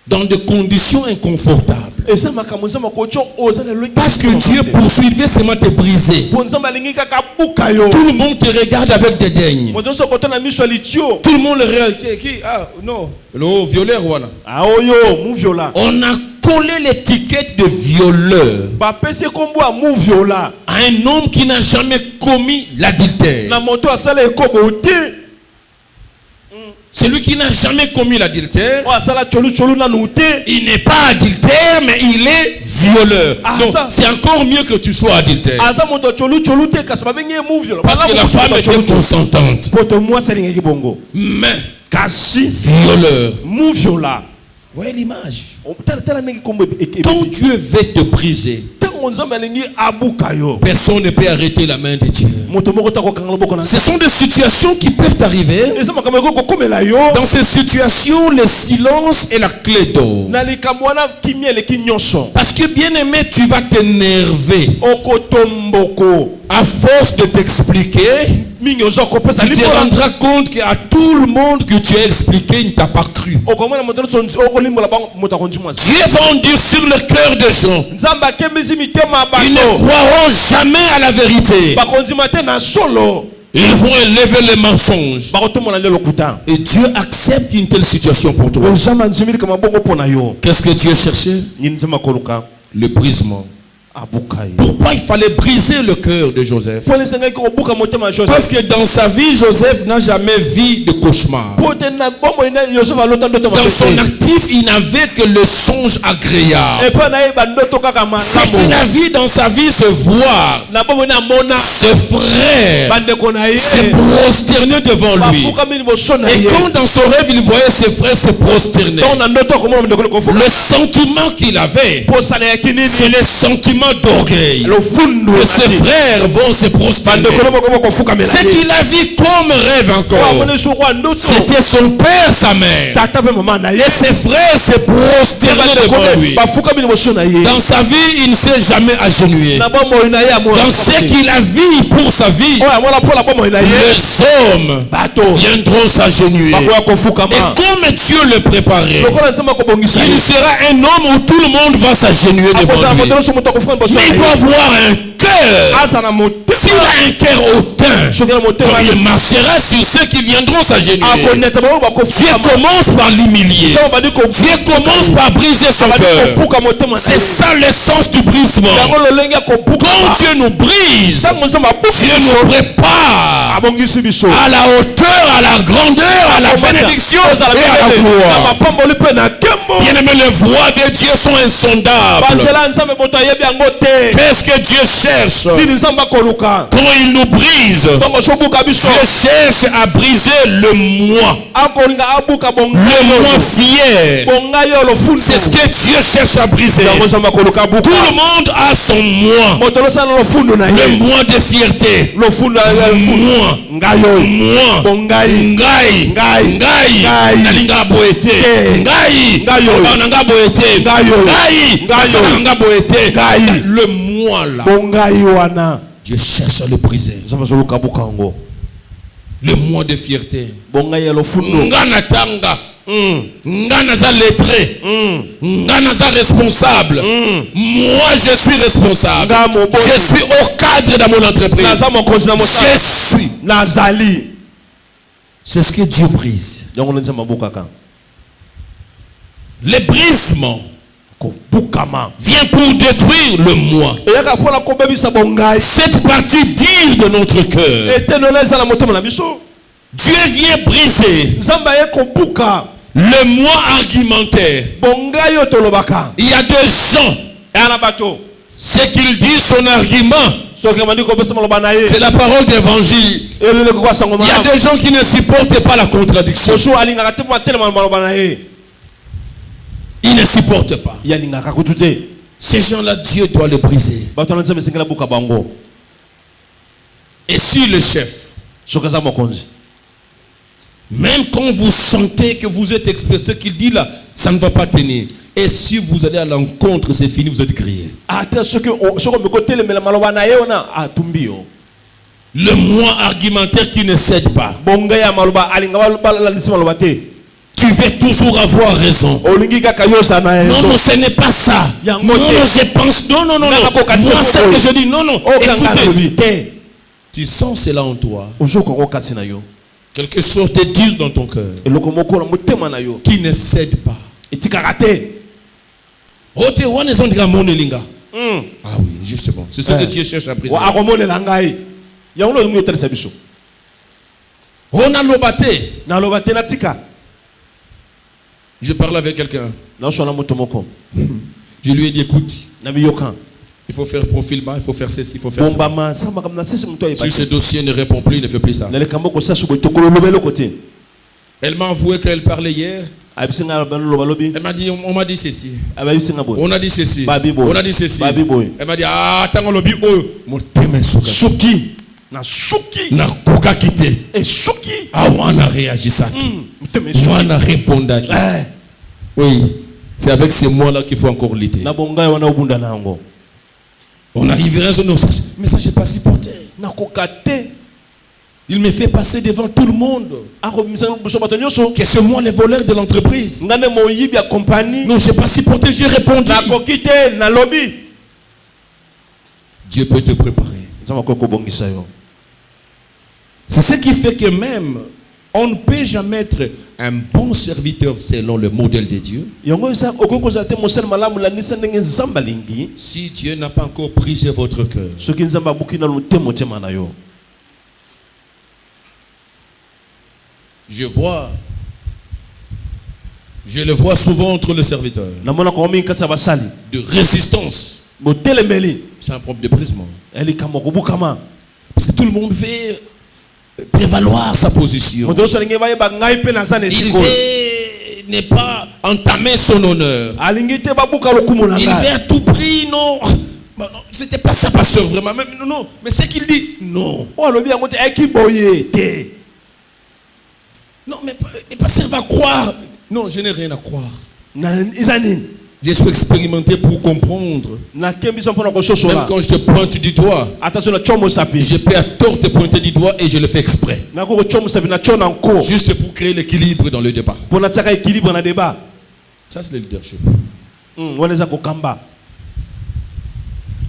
dans des conditions inconfortables. Et ça makambo ça makocho ozana lo. Parce que Dieu poursuit, il veut seulement te briser. Bonza malingi kaka buka yo. Tout le monde te regarde avec dédaigne. Moto so kotana miso litio. Tout le monde le regarde qui ah non, le violeur voilà. Ah oyo mu viola. On a collé l'étiquette de violeur Ba pese kombo a mu viola. à un homme qui n'a jamais commis l'adultère. Na moto asala ekobo te. Celui qui n'a jamais commis l'adultère, O asala cholu cholu na nuté. il n'est pas adultère, mais il est violeur. Ah, Donc ça. c'est encore mieux que tu sois adultère. Asa moto cholu cholu te kasaba bengi mu viola. Parce que la femme était consentante. Poto moi c'est lingi bongo. Mais Kasi violeur. mu viola. Voyez l'image. O tala nengi kombo Quand Dieu veut te briser, tango nzambe alingi abuka yo. personne ne peut arrêter la main de Dieu. Moto moko ta ko kangalo boko na. Ce sont des situations qui peuvent arriver. Esa makambo ko komela yo. Dans ces situations, le silence est la clé d'or. Na likambo wana kimia le kinyonso. Parce que bien aimé, tu vas t'énerver. Okotomboko. À force de t'expliquer, Minyo zoko pesa tu te lipo. rendras compte qu'à tout le monde que tu as expliqué, il ne t'a pas cru. Okomona moto son okolimbo la bango moto konji mwasi. Dieu va endurcir le cœur des gens. Nzamba kembisi mitema Ils ne bato. croiront jamais à la vérité. Bakonzi mate na solo. Ils vont élever les mensonges. Bakotomo na lelo kuta. Et Dieu accepte une telle situation pour toi. Ozama nzimiri kama bongo pona yo. Qu'est-ce que Dieu cherchait? Nini nzama koluka. Le brisement. Abuka yo. Pourquoi il fallait briser le cœur de Joseph? Pole senga ko buka motema Joseph. Parce que dans sa vie, Joseph n'a jamais vu de cauchemar. Pote na bomo ina Joseph alota ndoto Dans son mapese. actif, il n'avait que le songe agréable. Et pas na eba ndoto kaka C'est malamu. qu'il a vu dans sa vie se voir Na bomo na mona. ses frères Bande kona ye. se prosterner devant lui. Bafuka mini bosona Et ye. quand dans son rêve, il voyait ses frères se prosterner, Ton na ndoto ko mo ndoko ko fuka. le sentiment qu'il avait, Posana ya kinini. c'est le sentiment d'orgueil. Lo fundu. Que ses frères vont se prosterner. Bande ko mo ko fuka mena Ce ye. qu'il a vu comme rêve Kwa encore, mone so kwa ndoto. c'était son père, sa mère. Tata pe mama na ye. Et ses frères se prosternaient devant lui. Bafuka mini bosona ye. Dans sa vie, il ne s'est jamais agenouillé. Na bomo ina ye amo. Dans ce qu'il a vu pour sa vie, Oh amona pola bomo ina ye. les hommes Bato. viendront s'agenouiller. Bakoya ko fuka Et ma. comme Dieu le préparait, Lokola nzama ko bongisa il ye. sera un homme où tout le monde va s'agenouiller devant Akoza lui. modelo so moto ko fuka bosona Mais il ye. doit avoir un cœur. Asa na motema. S'il a un cœur hautain, Sokela quand motema. il marchera sur ceux qui viendront s'agenouiller, Akoneta bomo ba ko Dieu fuka ma. commence par l'humilier. Samba badi ko Dieu commence par briser son badi cœur. ko puka motema na C'est ye. ça l'essence du brisement. Yango lo lengi ko puka. Quand Dieu nous brise, Sango nzamba Dieu nous prépare abongisi biso. à la hauteur, à la grandeur, à la bénédiction et à la gloire. mapamboli pe na kembo. Bien aimé, les voies de Dieu sont insondables. Banzela nzambe moto ayebi yango te. Qu'est-ce que Dieu cherche? Nini nzamba koluka. Quand il nous brise, Bongo so buka biso. Dieu cherche à briser le moi, Akolinga abuka bonga. le moi fier. Bonga yo lo fundu. C'est ce que Dieu cherche à briser. Yango nzamba koluka buka. Tout le monde a son moi, Moto lo sana lo fundu na le ye. moi de fierté. Lo fundu na ye lo fundu. Moi, Ngayo. moi, Bongai. ngai, Ngai. ngai, Ngai. nalinga boete, Eh. ngai, Ngayo. nanga boete, Ngayo. ngai, Ngayo. nanga boete. Ngai. Le moi là, Bongai wana. Dieu cherche à le briser. Nzamba so luka buka ngo. Le moi de fierté. Bongai lo fundu. Ngana tanga. Ngana za lettré. Ngana za responsable. Moi je suis responsable. Nga mo bo. Je suis au cadre dans mon entreprise. Naza mo konzina mo. Je suis. Nazali. C'est ce que Dieu brise. Yango nzamba buka ka. Le brisement Ko bukama. vient pour détruire le moi. Eyaka pona ko bebisa bongai. Cette partie dire de notre cœur. Etenona ezala motema na biso. Dieu vient briser Nzamba ye ko buka. le moi argumentaire. Bongai yo tolobaka. Il y a des gens, Yana bato. ce qu'ils disent, son argument, Soki mandi ko besa moloba na ye. c'est la parole d'évangile. Elele ko kwasango Il y a mama. des gens qui ne supportent pas la contradiction. Soso alinga te mo telema maloba na ye. Ils ne supportent pas. Yaninga ka kutute. Ces gens-là, Dieu doit les briser. Bato na nzambe sengela buka bango. Et sur le chef, Soki za mokonzi. Même quand vous sentez que vous êtes expressé, ce qu'il dit là, ça ne va pas tenir. Et si vous allez à l'encontre, c'est fini, vous êtes grillé. Le moi argumentaire qui ne cède pas. Tu veux toujours avoir raison. Non, non, ce n'est pas ça. Non, non, je pense. Non, non, non, non. Moi, c'est que je dis. Non, non. Écoutez. Tu sens cela en toi. Quelque chose de dur dans ton cœur. Qui ne cède pas. Ah oui, justement. C'est ce que Dieu cherche à briser. Je parle avec quelqu'un. Je lui ai dit, écoute, il faut faire profil bas, il faut faire ceci, il faut faire ça. Si ce dossier ne répond plus, il ne fait plus ça. Elle m'a avoué qu'elle parlait hier. Elle m'a dit, on m'a dit ceci. On a dit ceci. On a dit ceci. Elle m'a dit, ah, tant qu'on l'a dit, mon thème est souki. Na koka kité. Ah, on a réagi ça. On a répondu. Oui, c'est avec ces mots-là qu'il faut encore lutter. On arriverait à nos mais ça, je n'ai pas supporté. Il me fait passer devant tout le monde. Que c'est moi le voleur de l'entreprise. Non, je n'ai pas supporté, j'ai répondu. Dieu peut te préparer. C'est ce qui fait que même on ne peut jamais être un bon serviteur selon le modèle de Dieu. Si Dieu n'a pas encore brisé votre cœur. Je le vois souvent entre les serviteurs. De résistance. C'est un problème de brisement. Parce que tout le monde veut prévaloir sa position. Il veut ne pas entamer son honneur. Il veut à tout prix, non. C'était pas ça, pasteur, vraiment. Non, mais c'est qu'il dit, non. Non, mais pasteur va croire. Non, je n'ai rien à croire. Je suis expérimenté pour comprendre. Même quand je te pointe du doigt, je peux à tort te pointer du doigt et je le fais exprès. Juste pour créer l'équilibre dans le débat. Ça, c'est le leadership.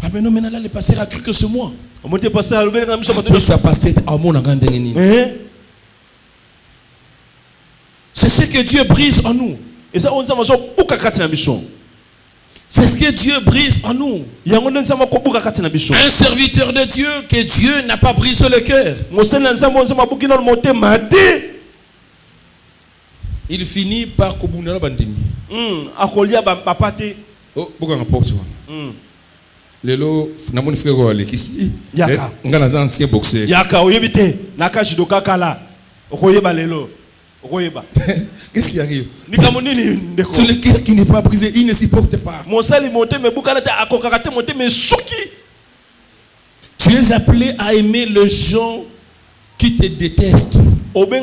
Ah, mais non, maintenant, le pasteur a cru que c'est moi. Après, ça passait à mon agandéni. C'est ce que Dieu brise en nous. C'est ce que Dieu brise en nous. Un serviteur de Dieu que Dieu n'a pas brisé le cœur. Il finit par kobunela bandimi. Oh, pourquoi on porte ça? Lelo namoni frère ko alekisi. Ngana za ancien boxeur. Yaka oyebite nakashidoka kala. Okoyeba lelo. Qu'est-ce qui arrive? Sur le cœur qui n'est pas brisé, il ne supporte pas. Tu es appelé à aimer les gens qui te détestent. Comment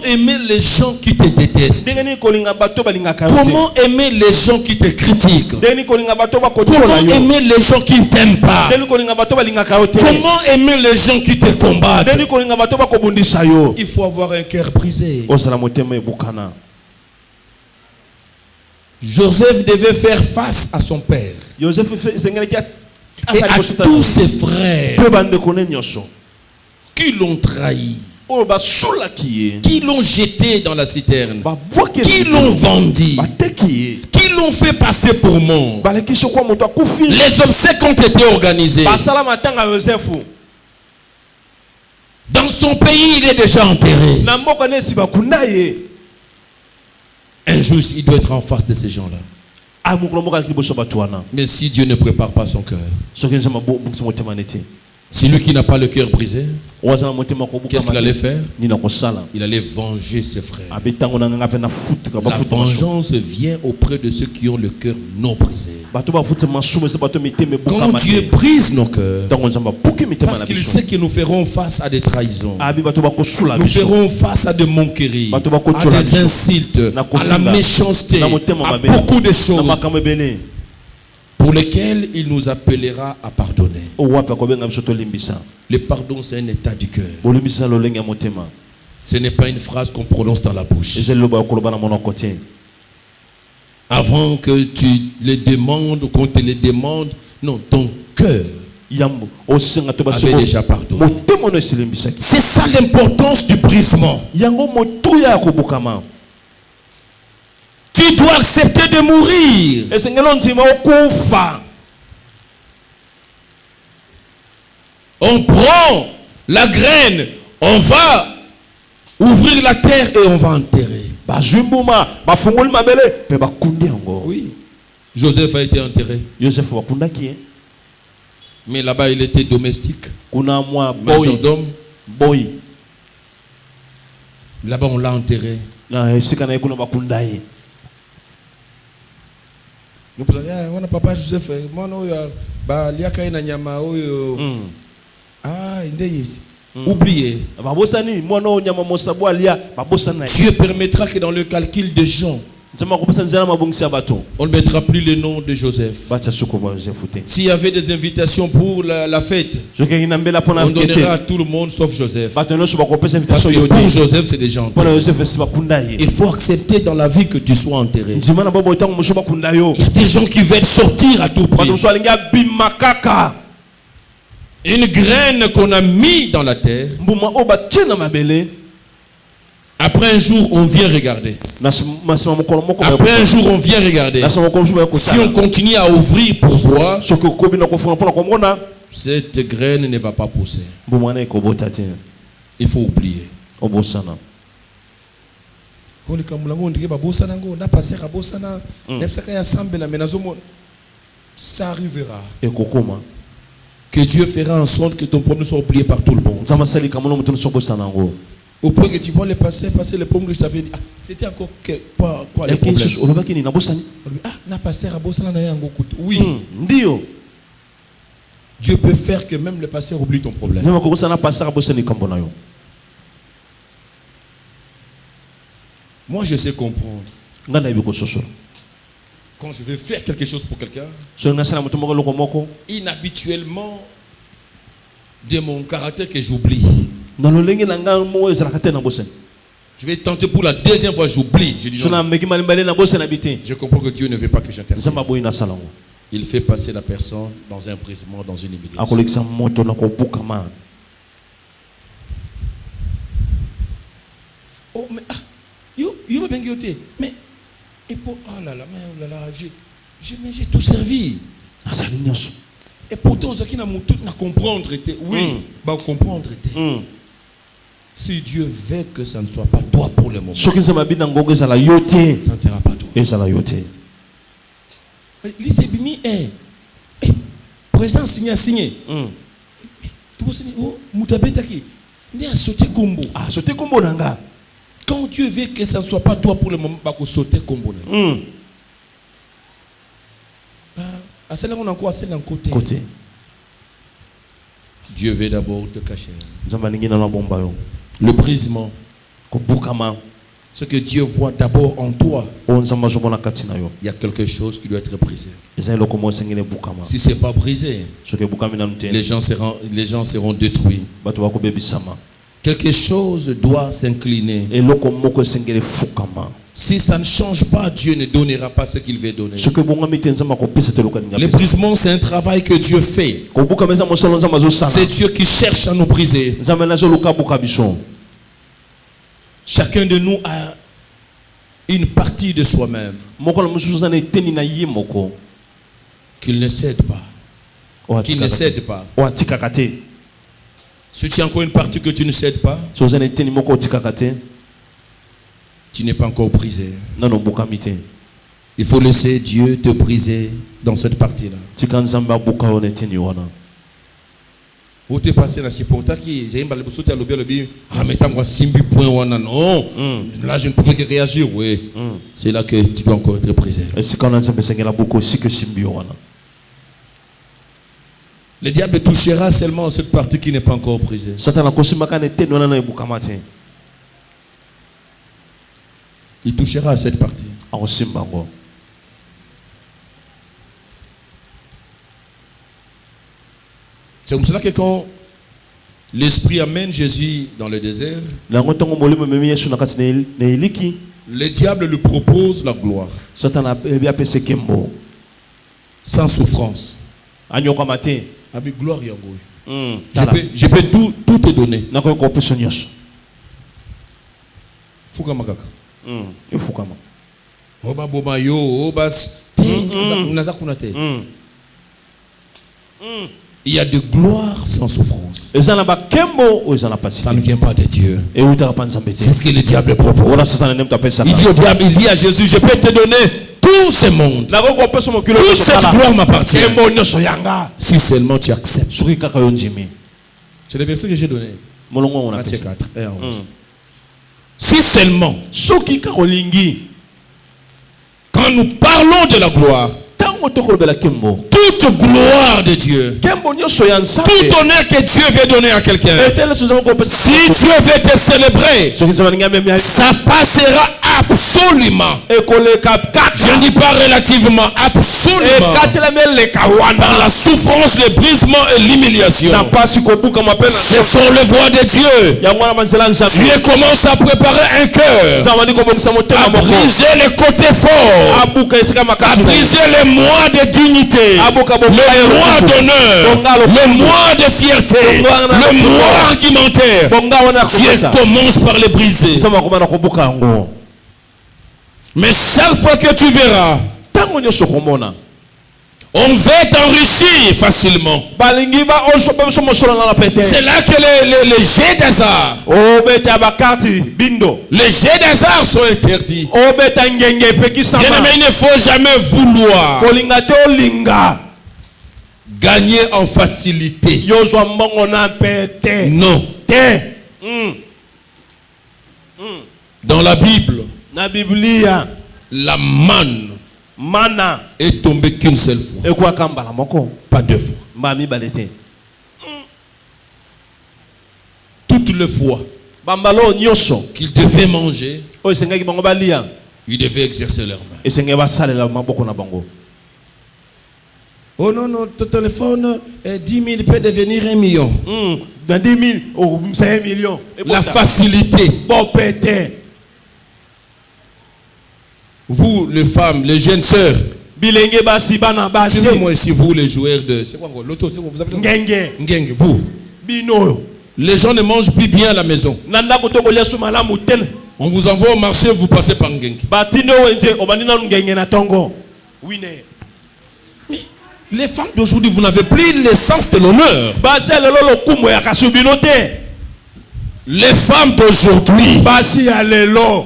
aimer les gens qui te détestent? Comment aimer les gens qui te critiquent? Comment aimer les gens qui ne t'aiment pas? Comment aimer les gens qui te combattent? Il faut avoir un cœur brisé. Joseph devait faire face à son père et à tous ses frères qui l'ont trahi, qui l'ont jeté dans la citerne, qui l'ont vendu, qui l'ont fait passer pour mort. Les obsèques ont été organisées. Dans son pays, il est déjà enterré. Un jour, il doit être en face de ces gens-là. Mais si Dieu ne prépare pas son cœur, Celui qui n'a pas le cœur brisé, qu'est-ce qu'il allait faire? Il allait venger ses frères. La vengeance vient auprès de ceux qui ont le cœur non brisé. Quand Dieu brise nos cœurs, parce qu'il sait que nous ferons face à des trahisons, nous ferons face à des moqueries, à des insultes, à la méchanceté, à beaucoup de choses pour lesquelles il nous appellera à pardonner. Le pardon, c'est un état du cœur. Ce n'est pas une phrase qu'on prononce dans la bouche. Avant que tu les demandes ou qu'on te les demande, non, ton cœur avait déjà pardonné. C'est ça l'importance du brisement. Tu dois accepter de mourir. On prend la graine, on va ouvrir la terre et on va enterrer. Oui, Joseph a été enterré. Mais là-bas, il était domestique. Majordome. Là-bas, on l'a enterré. Nous disons, on a papa Joseph, oubliez. Dieu permettra que dans le calcul des gens, on ne mettra plus le nom de Joseph. S'il y avait des invitations pour la fête, on donnera à tout le monde sauf Joseph. Parce que pour Joseph, c'est des gens enterrés. Il faut accepter dans la vie que tu sois enterré. Il y a des gens qui veulent sortir à tout prix. Une graine qu'on a mis dans la terre. Après un jour, on vient regarder. Après un jour, on vient regarder. Si on continue à ouvrir pour voir, cette graine ne va pas pousser. Il faut oublier. Ça arrivera. Que Dieu fera en sorte que ton problème soit oublié par tout le monde. Au point que tu vois le passer le problème que je t'avais dit. Ah, c'était encore quoi le problème? Oui. Dieu peut faire que même le pasteur oublie ton problème. Moi, je sais comprendre. Quand je veux faire quelque chose pour quelqu'un, inhabituellement, de mon caractère que j'oublie. Je vais tenter pour la deuxième fois, j'oublie. Je dis non. Je comprends que Dieu ne veut pas que j'intervienne. Il fait passer la personne dans un brisement, dans une humiliation. Oh, mais mais et pour, oh là là, j'ai tout servi. Et pourtant, ce qui n'a comprendre était, oui, comprendre était. Si Dieu veut que ça ne soit pas toi pour le moment, ça ne sera pas toi. L'Isébimi est présent, signé. Quand Dieu veut que ça ne soit pas toi pour le moment, il faut sauter combo. Dieu veut d'abord te cacher. Le brisement, ce que Dieu voit d'abord en toi, il y a quelque chose qui doit être brisé. Si ce n'est pas brisé, les gens seront détruits. Quelque chose doit s'incliner. Si ça ne change pas, Dieu ne donnera pas ce qu'il veut donner. Le brisement, c'est un travail que Dieu fait. C'est Dieu qui cherche à nous briser. Chacun de nous a une partie de soi-même qu'il ne cède pas. Qu'il ne cède pas. Si tu as encore une partie que tu ne cèdes pas, tu n'es pas encore brisé. Il faut laisser Dieu te briser dans cette partie-là. Où t'es passé dans ce portail qui j'ai un sauté à l'objet ah mais t'as moi simbi point wana non là je ne pouvais que réagir oui c'est là que tu dois encore être présent. Et si quand on s'est là beaucoup aussi que simbi wana. Le diable touchera seulement cette partie qui n'est pas encore présente. Satan a consumé quand était non na ibuka matin. Il touchera à cette partie. En simbango. C'est comme cela que quand l'Esprit amène Jésus dans le désert, le diable lui propose la gloire. Sans souffrance. Avec gloire, je peux tout te donner. Fukamakaka. Oba boma yo, obas. Il y a de gloire sans souffrance. Ça ne vient pas de Dieu. C'est ce que le diable propose. Il dit au diable, il dit à Jésus, je peux te donner tout ce monde. Toute cette gloire m'appartient. Si seulement tu acceptes. C'est le verset que j'ai donné. Matthieu 4, 1 à 11. Si seulement, quand nous parlons de la gloire, toute gloire de Dieu, tout honneur que Dieu veut donner à quelqu'un, si Dieu veut te célébrer, ça passera absolument. Je ne dis pas relativement, absolument. Par la souffrance, le brisement et l'humiliation. Ce sont les voies de Dieu. Dieu commence à préparer un cœur, à briser les côtés forts, à briser les mois de dignité, le mois d'honneur, le mois de fierté, le mois argumentaire. Dieu commence par les briser. Mais chaque fois que tu verras, on veut t'enrichir facilement. C'est là que les jets d'hasard, les jets d'hasard sont interdits. Bien-aimé, il ne faut jamais vouloir gagner en facilité. Non. Dans la Bible, la manne est tombée qu'une seule fois, pas deux fois. Toutes les fois qu'ils devaient manger, ils devaient exercer leurs mains. Oh non, non, ton téléphone, 10 000 peut devenir 1 million. Dans 10 000, c'est 1 million. La facilité. Vous, les femmes, les jeunes sœurs, suivez-moi ici, vous, les joueurs de... C'est quoi l'auto? C'est quoi vous appelez? Ngenge, vous. Les gens ne mangent plus bien à la maison. On vous envoie au marché, vous passez par Ngenge. Les femmes d'aujourd'hui, vous n'avez plus l'essence de l'honneur. Les femmes d'aujourd'hui,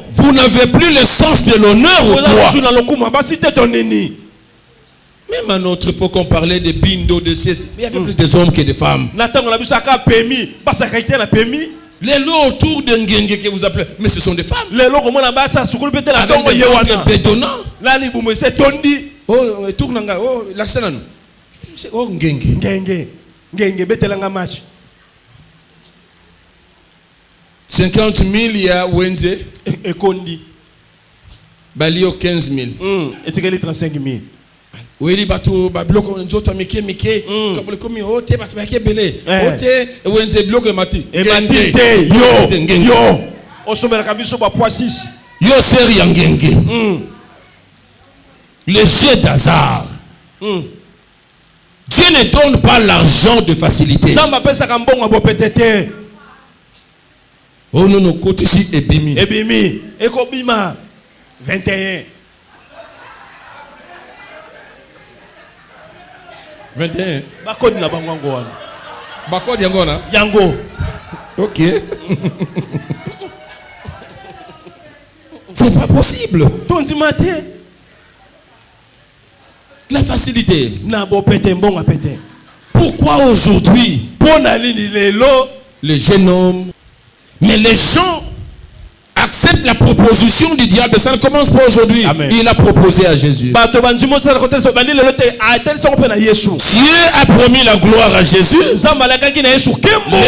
vous n'avez plus le sens de l'honneur ou quoi? Même à notre époque, on parlait de bindo, de cesse. Il y avait plus de hommes que de femmes. Les lots autour de Ngenge que vous appelez, mais ce sont des femmes. Avec des ventres bétonnants. Oh, tournanga, oh, l'accent. Oh, Ngenge. 50 000, il y a Wenze. Balio 15 000. Et 35 000. Oui, les bateaux, bloc, on zota mike, comme ote, batbake belé. Ote, Wenze bloc et mati. Et mati, yo. On se met à kabiso ba poids 6. Yo seri Ngenge. Les jets d'hasard. Dieu ne donne pas l'argent de facilité. Oh non, non, côté ici, Ebimi. Ekobima, 21. 21. Bakodi na bango wana. Bakodi yango na? Yango. Ok. C'est pas possible. Tondi maté. La facilité. Na bo pété mbonga pété. Pourquoi aujourd'hui? les jeunes hommes. Mais les gens acceptent la proposition du diable. Ça ne commence pas aujourd'hui. Amen. Il a proposé à Jésus. Dieu a promis la gloire à Jésus. Le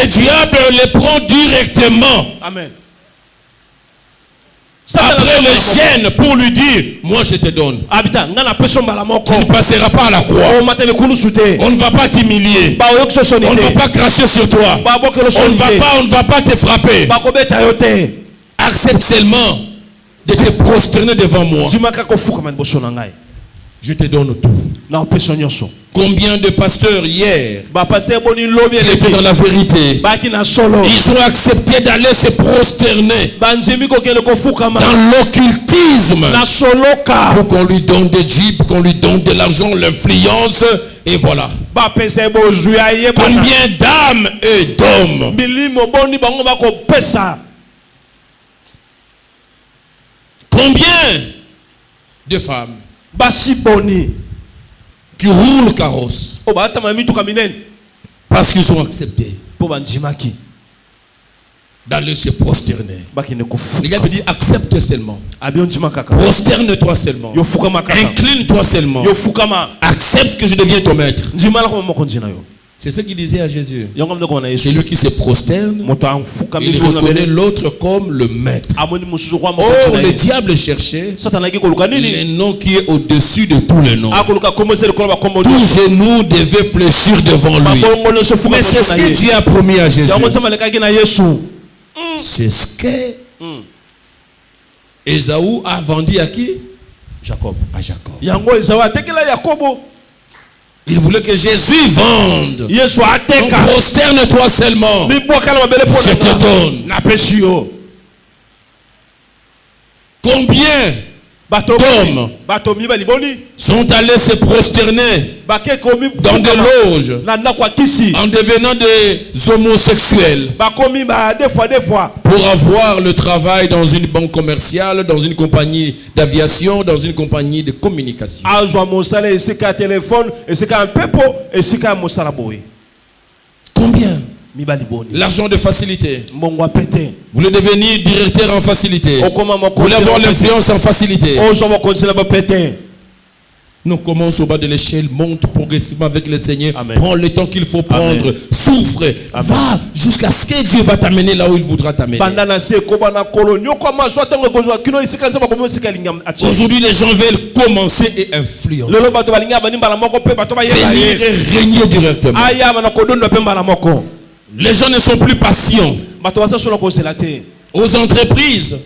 diable les prend directement. Amen. Après le gêne pour lui dire, moi je te donne. Tu ne passeras pas à la croix. On ne va pas t'humilier. On ne va pas cracher sur toi. On ne va pas te frapper. Accepte seulement de te prosterner devant moi. Je te donne tout. Combien de pasteurs hier qui étaient dans la vérité, ils ont accepté d'aller se prosterner dans l'occultisme pour qu'on lui donne des jeeps, qu'on lui donne de l'argent, l'influence, et voilà. Combien d'âmes et d'hommes combien de femmes qui roulent carrosse parce qu'ils ont accepté d'aller se prosterner. Les gars me disent accepte seulement, prosterne-toi seulement, incline-toi seulement, accepte que je deviens ton maître. C'est ce qu'il disait à Jésus. C'est lui qui se prosterne, il reconnaît l'autre comme le maître. Or, le diable cherchait le nom qui est au-dessus de tous les noms. Tout genou devait fléchir devant lui. Mais c'est ce que Dieu a promis à Jésus. C'est ce que Ésaü a vendu à qui? Jacob. À Jacob. Il voulait que Jésus vende. Donc prosterne-toi seulement. Je te donne. Combien d'hommes sont allés se prosterner dans des loges en devenant des homosexuels pour avoir le travail dans une banque commerciale, dans une compagnie d'aviation, dans une compagnie de communication. Combien? L'argent de facilité. Vous voulez devenir directeur en facilité. Vous voulez avoir l'influence en facilité. Nous commençons au bas de l'échelle, monte progressivement avec le Seigneur. Amen. Prends le temps qu'il faut prendre. Amen. Souffre. Amen. Va jusqu'à ce que Dieu va t'amener là où il voudra t'amener. Aujourd'hui, les gens veulent commencer et influencer. Venir et régner directement. Les gens ne sont plus patients. Aux entreprises,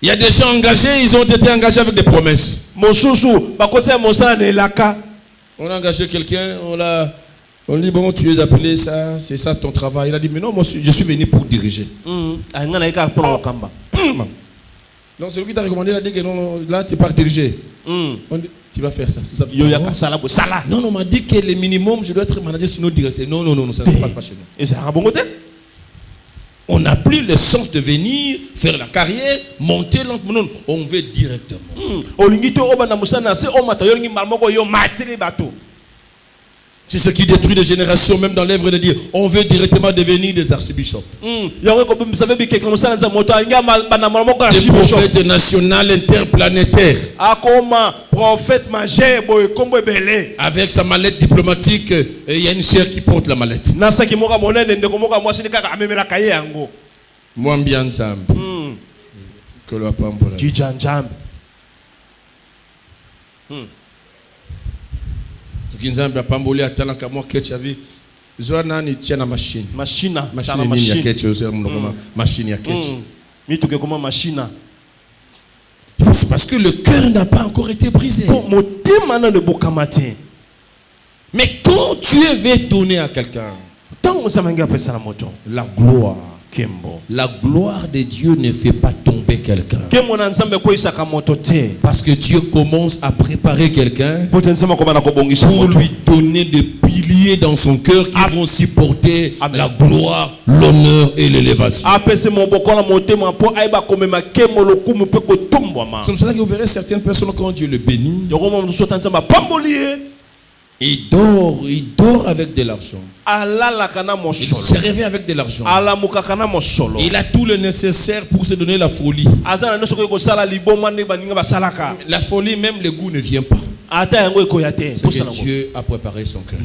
il y a des gens engagés, ils ont été engagés avec des promesses. On a engagé quelqu'un, on dit bon, tu es appelé ça, c'est ça ton travail. Il a dit mais non, moi je suis venu pour diriger. Donc celui qui t'a recommandé, il a dit que non, là tu pars diriger. On dit, tu vas faire ça, c'est ça. Non, on m'a dit que le minimum, je dois être manager sur nos directeurs. Non, ça ne se passe pas chez nous. On n'a plus le sens de venir faire la carrière, monter lentement. Non, on veut directement. C'est ce qui détruit les générations, même dans l'œuvre de dire on veut directement devenir des archibishops. Des prophètes nationaux interplanétaires. Avec sa mallette diplomatique, il y a une sœur qui porte la mallette. Moi, bien Zamb. Que le pambola. Tukinzambe apamboli atala kama kechavi zwana ni tena machine ni ya ketch aussi machine ya ketch mituke koma machine. C'est parce que le cœur n'a pas encore été brisé. Mais quand tu veux donner à quelqu'un la gloire de Dieu ne fait pas tomber quelqu'un. Parce que Dieu commence à préparer quelqu'un pour lui donner des piliers dans son cœur qui vont supporter la gloire, l'honneur et l'élévation. C'est pour cela que vous verrez certaines personnes quand Dieu le bénit, Il dort avec de l'argent. Il se réveille avec de l'argent. Il a tout le nécessaire pour se donner la folie. La folie, même le goût ne vient pas. C'est que Dieu a préparé son cœur.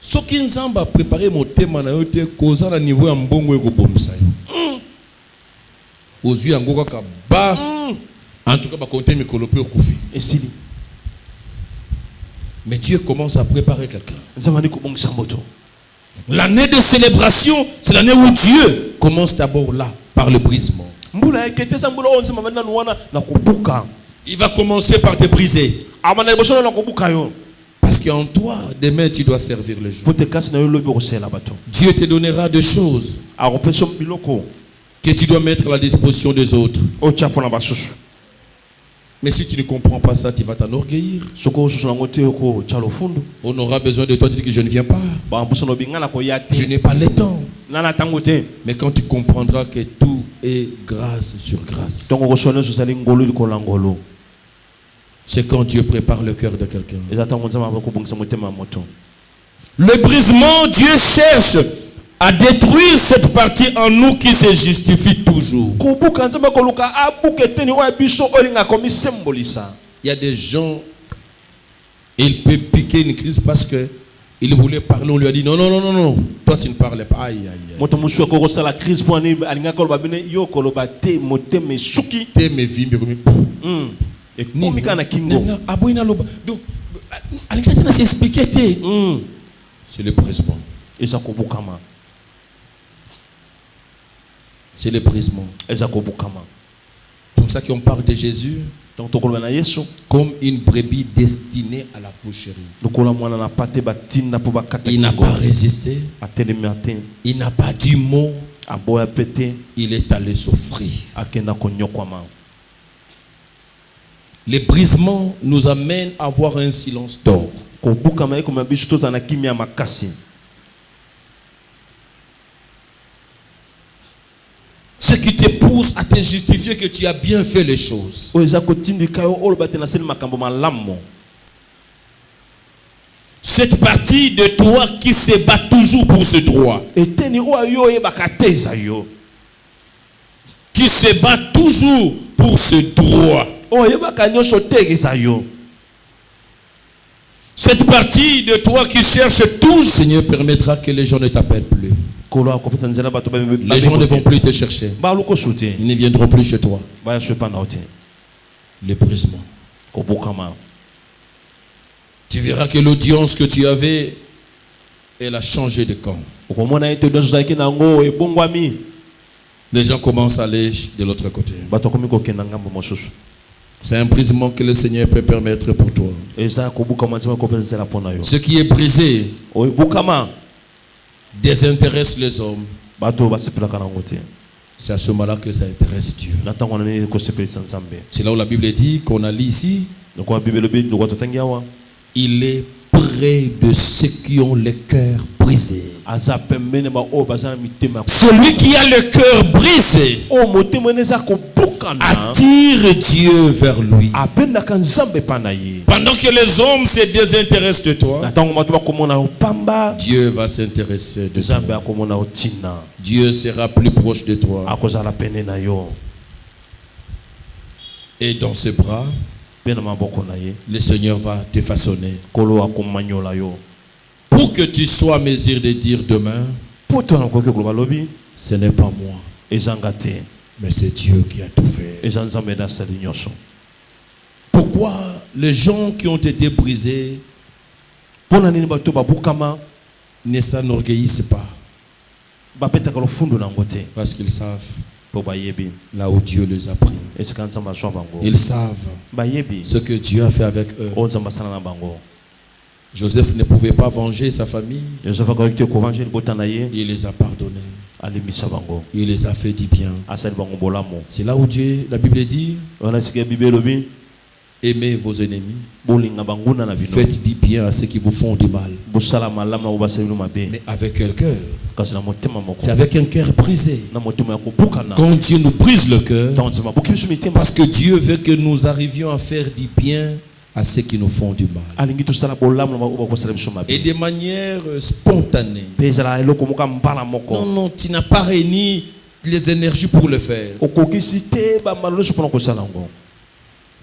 Ce qui nous a préparé mon thème, c'est cause à niveau de mbongo ego bomsa yo. Aux yeux angoka kaba. En tout cas, ba compter mes colopé au koufi. Mais Dieu commence à préparer quelqu'un. L'année de célébration, c'est l'année où Dieu commence d'abord là, par le brisement. Il va commencer par te briser. Parce qu'en toi, demain, tu dois servir le jour. Dieu te donnera des choses que tu dois mettre à la disposition des autres. Mais si tu ne comprends pas ça, tu vas t'enorgueillir. On aura besoin de toi, tu dis que je ne viens pas. Je n'ai pas le temps. Mais quand tu comprendras que tout est grâce sur grâce, c'est quand Dieu prépare le cœur de quelqu'un. Le brisement, Dieu cherche à détruire cette partie en nous qui se justifie toujours. Il y a des gens, il peut piquer une crise parce que il voulait parler, on lui a dit non, non, non, non, non, toi tu ne parlais pas. Aïe, aïe, aïe. C'est le brisement. C'est le brisement. C'est pour ça qu'on parle de Jésus comme une brebis destinée à la boucherie. Il n'a pas résisté. Il n'a pas dit mot. Il est allé souffrir. Le brisement nous amène à avoir un silence d'or. Ce qui te pousse à te justifier que tu as bien fait les choses. Cette partie de toi qui se bat toujours pour ce droit. Qui se bat toujours pour ce droit. Cette partie de toi qui cherche tout, Seigneur permettra que les gens ne t'appellent plus. Les gens ne vont plus te chercher. Ils ne viendront plus chez toi. Le brisement. Tu verras que l'audience que tu avais, elle a changé de camp. Les gens commencent à aller de l'autre côté. C'est un brisement que le Seigneur peut permettre pour toi. Ce qui est brisé désintéresse les hommes. C'est à ce moment-là que ça intéresse Dieu. C'est là où la Bible dit qu'on a lu ici. Il est près de ceux qui ont le cœur brisé. Celui qui a le cœur brisé attire Dieu vers lui. Pendant que les hommes se désintéressent de toi, Dieu va s'intéresser de toi. Dieu sera plus proche de toi. Et dans ses bras, le Seigneur va te façonner pour que tu sois à mesure de dire demain, ce n'est pas moi, mais c'est Dieu qui a tout fait. Pourquoi les gens qui ont été brisés ne s'enorgueillissent pas? Parce qu'ils savent là où Dieu les a pris. Ils savent ce que Dieu a fait avec eux. Joseph ne pouvait pas venger sa famille. Il les a pardonnés. Il les a fait du bien. C'est là où Dieu, la Bible dit, aimez vos ennemis. Faites du bien à ceux qui vous font du mal. Mais avec quel cœur? C'est avec un cœur brisé. Quand Dieu nous brise le cœur, parce que Dieu veut que nous arrivions à faire du bien à ceux qui nous font du mal. alingi tosala bolamu na bakosala biso mabe Et de manière spontanée. pe ezala eloko moko mbala Non, moko non, tu n'as pas réuni les énergies pour le faire. okokisi te bambala nyonso mpona kosala yango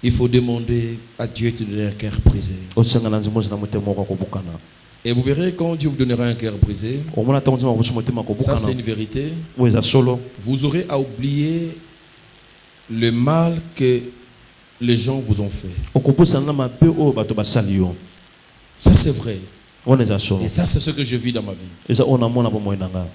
Il faut demander à Dieu de te donner un cœur brisé. osenga na nzembo ozala motema moko akobukana Et vous verrez quand Dieu vous donnera un cœur brisé, omona ntango nzembo akosi motema ça c'est akobukana une vérité, oyo eza solo vous aurez à oublier le mal que les gens vous ont fait. okopusana na mabe oyo bato basali yo Ça c'est vrai. wana eza solo Et ça c'est ce que je vis dans ma vie. eza oyo namona bomoi na nga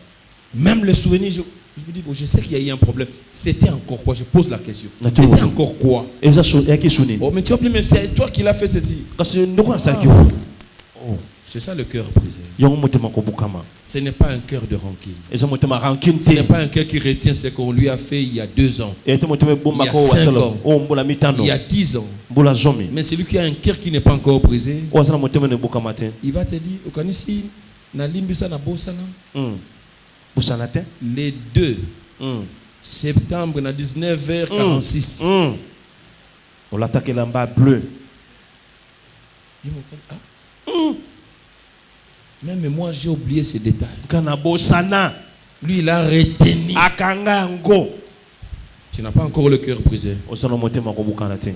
Même les souvenirs, je me dis, bon, je sais qu'il y a eu un problème. C'était encore quoi? Je pose la question. D'accord. C'était encore quoi? eza eyaki so nini Oh, mais tu vas plus, mais c'est toi qui l'as fait ceci. kasi ndoko nasalaki o C'est ça le cœur brisé. yango motema akobukama Ce n'est pas un cœur de rancune. eza motema rancune Ce n'est te pas un cœur qui retient ce qu'on lui a fait il y a 2 ans, ete motema ebombaka oyo Il y a 5 basala ans. oyo mbula mitano il y a 10 ans. mbula zomi Mais celui qui a un cœur qui n'est pas encore brisé, oyo azala motema na ebukama te il va te dire, Okanisi, na limbisa na bosana, busana te les 2 septembre na 19h46. olataka elamba bleu Il m'a dit, ah. Même moi j'ai oublié ces détails. kana bosana Lui il a retenu. akanga yango Tu n'as pas encore le cœur brisé. ozala motema akobukana te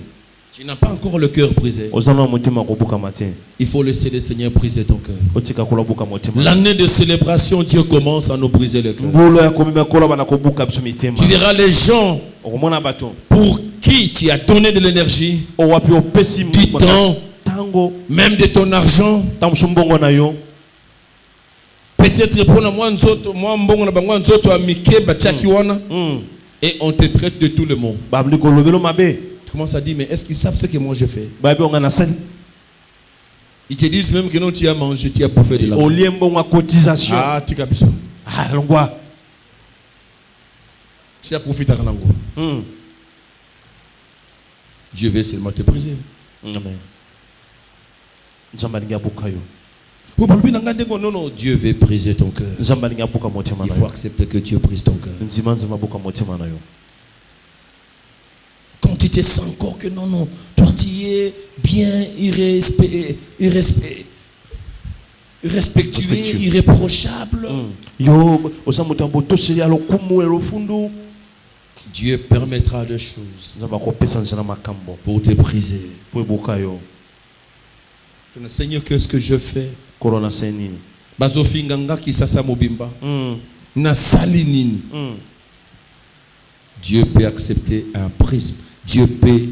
Tu n'as pas encore le cœur brisé. ozala motema akobukama te Il faut laisser le Seigneur briser ton cœur. otika kolabuka motema L'année de célébration, Dieu commence à nous briser le cœur. mbulu ya komema koloba na kobuka biso mitema Tu verras les gens okomona bato pour qui tu as donné de l'énergie, owapi opesi du temps, tango même de ton argent. ntango mosu mbongo na yo Peut-être pour moi nzoto, moi mbongo na bango nzoto amike batiaki wana et on te traite de tout le monde. babli kolobelo mabe Tu commences à dire mais est-ce qu'ils savent ce que moi je fais? babi onga na sali Ils te disent même que non tu as mangé, tu as bouffé de l'argent. olie mbongo ya cotisation Ah, tu capiso. longwa Tu as profité à nango. Dieu veut seulement te briser. amen nzambe alingi abuka yo Non, non, Dieu veut briser ton cœur. nzambe alingi abuka motema Il na faut yo accepter que Dieu brise ton cœur. nzima nzambe abuka motema na yo Quand tu te sens encore que non, non, toi tu es bien irrespectueux, irréprochable. yo oza moto ya botoseli ya lokumu ya lofundu Dieu permettra des choses nzambe akopesa nzela makambo pour te briser. po ebuka yo Seigneur, qu'est-ce que je fais? kolo na se nini Bazofinganga kisasa mobimba. Na sali nini. Dieu peut accepter un prisme. Dieu peut